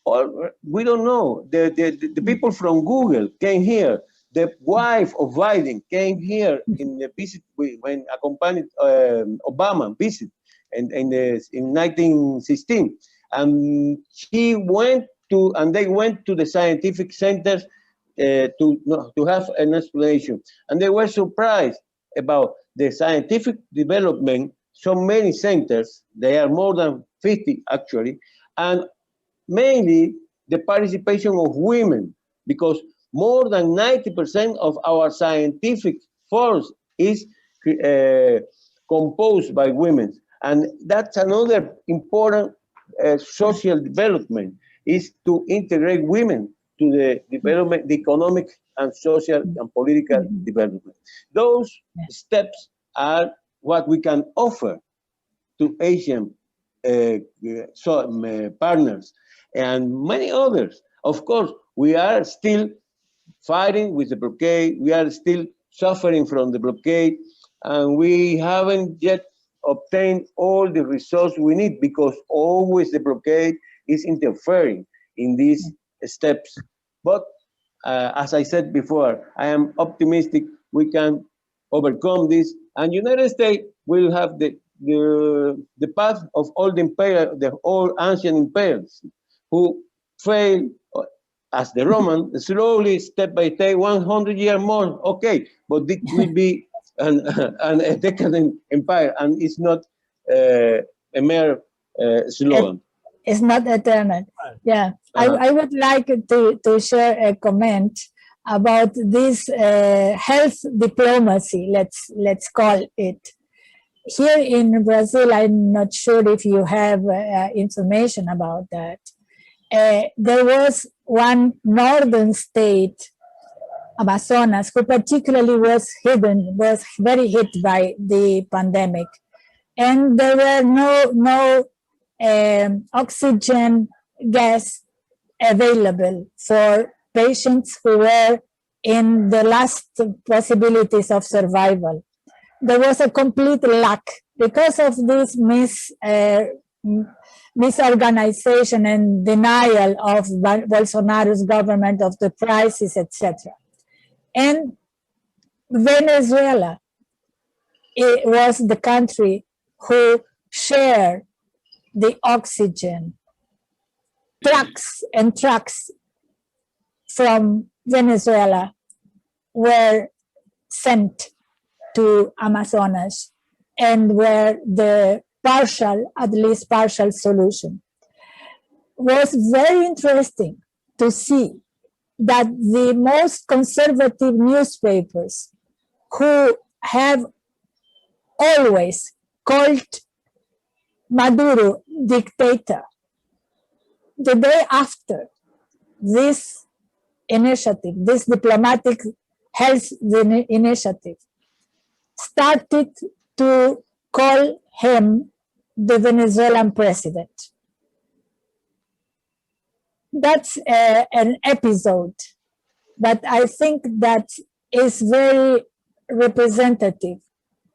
we don't know. The people from Google came here. The wife of Biden came here in the visit when accompanied Obama visit in 1916, and she went to, and they went to the scientific centers to have an explanation, and they were surprised about the scientific development. So many centers, there are more than 50 actually, and mainly the participation of women, because more than 90% of our scientific force is composed by women. And that's another important social development, is to integrate women to the development, the economic and social and political development. Those steps are what we can offer to Asian partners and many others. Of course, we are still fighting with the blockade. We are still suffering from the blockade, and we haven't yet obtained all the resources we need, because always the blockade is interfering in these steps. But as I said before, I am optimistic we can overcome this, and United States will have the path of all the all ancient empires who failed as the Roman, slowly, step by step, 100 years more, okay, but it will be a decadent empire, and it's not a mere slogan.
It's not eternal. Yeah, I would like to share a comment about this health diplomacy, let's call it. Here in Brazil, I'm not sure if you have information about that. There was one northern state, Amazonas, who particularly was very hit by the pandemic. And there were no oxygen gas available for patients who were in the last possibilities of survival. There was a complete lack because of this misorganization and denial of Bolsonaro's government of the prices, etc. And Venezuela, it was the country who shared the oxygen. Trucks and trucks from Venezuela were sent to Amazonas, and were the at least partial solution. Was very interesting to see that the most conservative newspapers, who have always called Maduro dictator, the day after this initiative, this diplomatic health initiative, started to call him the Venezuelan president. That's an episode that I think that is very representative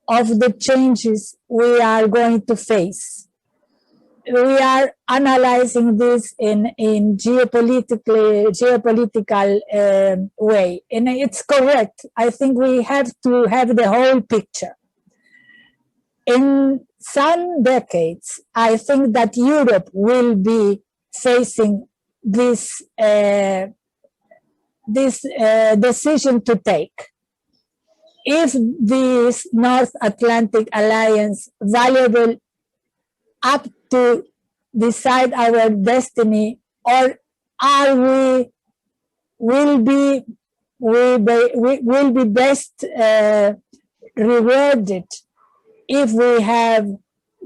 of the changes we are going to face. We are analyzing this in geopolitical way, and it's correct. I think we have to have the whole picture. In some decades, I think that Europe will be facing this decision to take. If this North Atlantic Alliance, valuable up to decide our destiny, or will be best rewarded if we have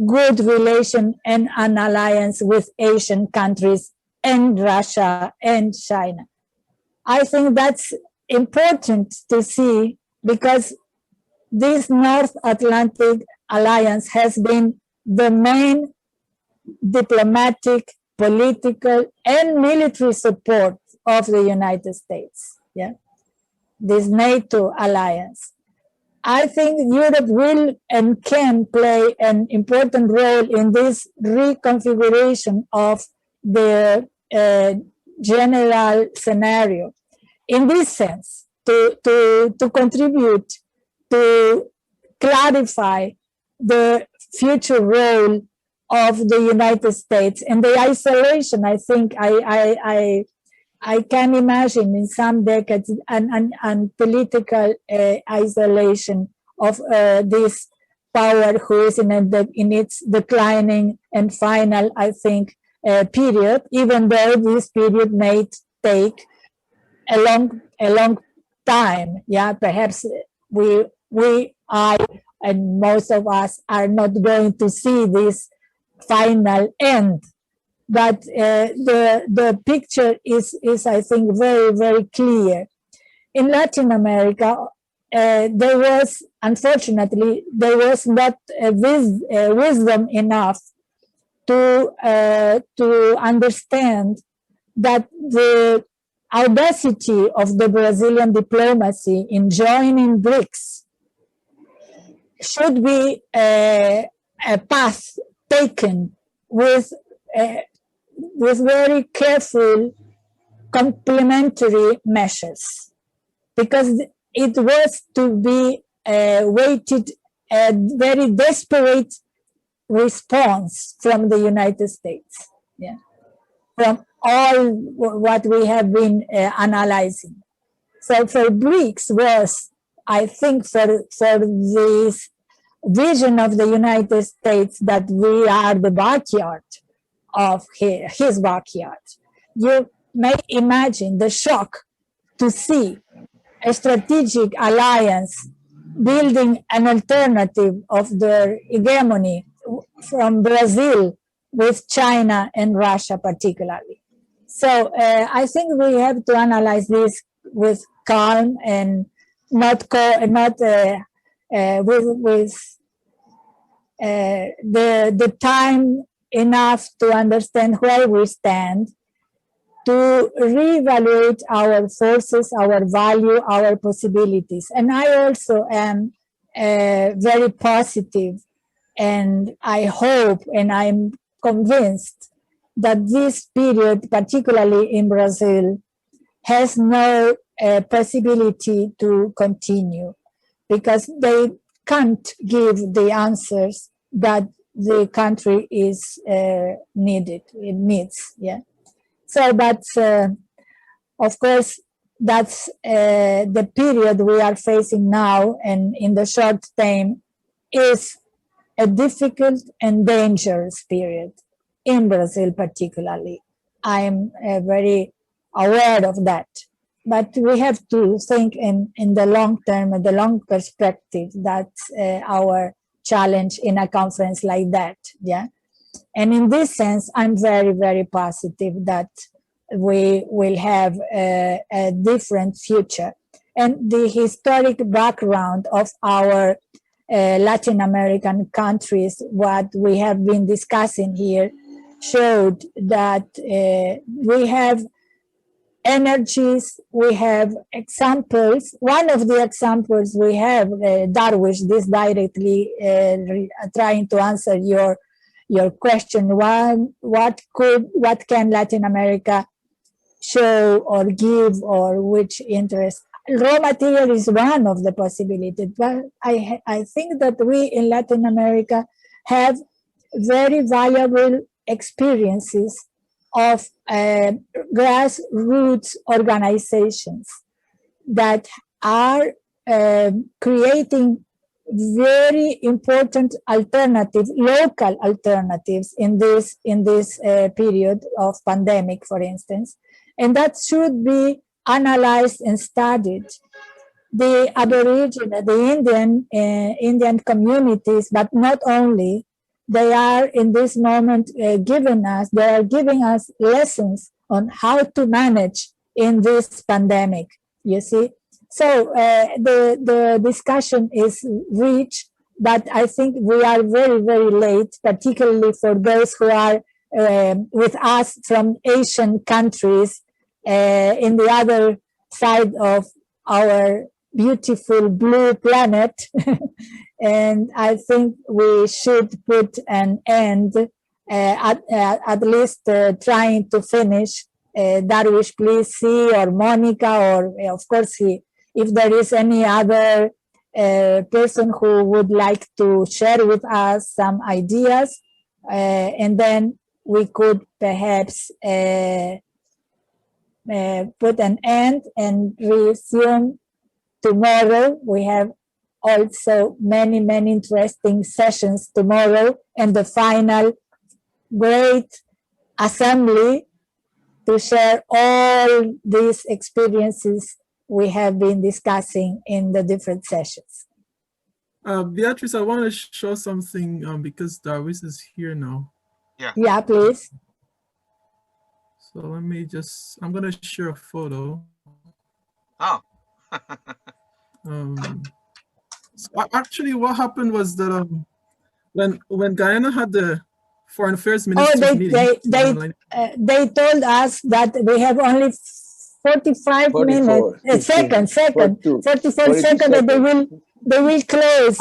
good relation and an alliance with Asian countries and Russia and China. I think that's important to see, because this North Atlantic Alliance has been the main diplomatic, political, and military support of the United States. Yeah, this NATO alliance. I think Europe will and can play an important role in this reconfiguration of the general scenario. In this sense, to contribute to clarify the future role of the United States and the isolation. I think I can imagine in some decades an political isolation of this power who is in its declining and final, I think, period, even though this period may take a long time. Yeah, perhaps I and most of us are not going to see this final end. But the picture is, I think, very, very clear. In Latin America, unfortunately, there was not wisdom enough to understand that the audacity of the Brazilian diplomacy in joining BRICS should be a path taken with very careful complementary measures, because it was to be waited a very desperate response from the United States, yeah, from all what we have been analyzing. So for BRICS was, I think, for this vision of the United States that we are the backyard of his backyard. You may imagine the shock to see a strategic alliance building an alternative of their hegemony from Brazil with China and Russia particularly. So I think we have to analyze this with calm and with the time enough to understand where we stand, to reevaluate our forces, our value, our possibilities. And I also am very positive, and I hope and I'm convinced that this period, particularly in Brazil, has no possibility to continue, because they can't give the answers that the country is needs. Yeah. So, but of course, that's the period we are facing now, and in the short term, is a difficult and dangerous period in Brazil, particularly. I'm very aware of that. But we have to think in the long term, in the long perspective. That's our challenge in a conference like that. Yeah. And in this sense, I'm very, very positive that we will have a different future. And the historic background of our Latin American countries, what we have been discussing here, showed that we have energies, we have examples. One of the examples we have, Darwish, this directly trying to answer your question, what can Latin America show or give, or which interest? Raw material is one of the possibilities, but I think that we in Latin America have very valuable experiences of grassroots organizations that are creating very important alternatives, local alternatives in this period of pandemic, for instance, and that should be analyzed and studied. The Aboriginal, the Indian communities, but not only, they are in this moment giving us lessons on how to manage in this pandemic, you see. So the discussion is rich, but I think we are very, very late, particularly for those who are with us from Asian countries in the other side of our beautiful blue planet. And I think we should put an end, at least trying to finish. Darwish, please, see, or Monica, or of course, if there is any other person who would like to share with us some ideas, and then we could perhaps put an end and resume tomorrow. We have also many interesting sessions tomorrow, and the final great assembly to share all these experiences we have been discussing in the different sessions.
Beatriz, I want to show something because Darwish is here now.
Yeah, please.
So let me just, I'm going to share a photo.
Oh.
So actually what happened was that when Guyana had the Foreign Affairs Ministers meeting,
they told us that we have only 45 minutes, seconds, 44 seconds, that they will close.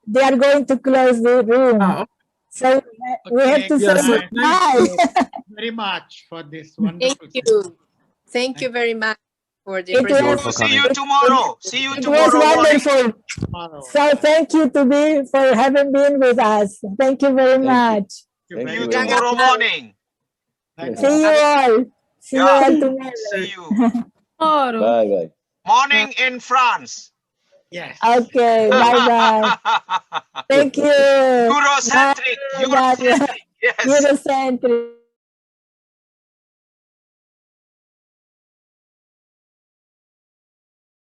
They are going to close the room.
Okay.
So we have to say goodbye.
Thank you very much for this wonderful.
Thank you very much for the
presentation. See you tomorrow. See you tomorrow.
It was wonderful. So thank you for having been with us. Thank you very much.
See you tomorrow morning.
See you all. See you all tomorrow.
See you.
Bye.
Morning in France.
Yes.
Okay. Bye. Thank you.
Eurocentric.
Eurocentric. Yes. Eurocentric.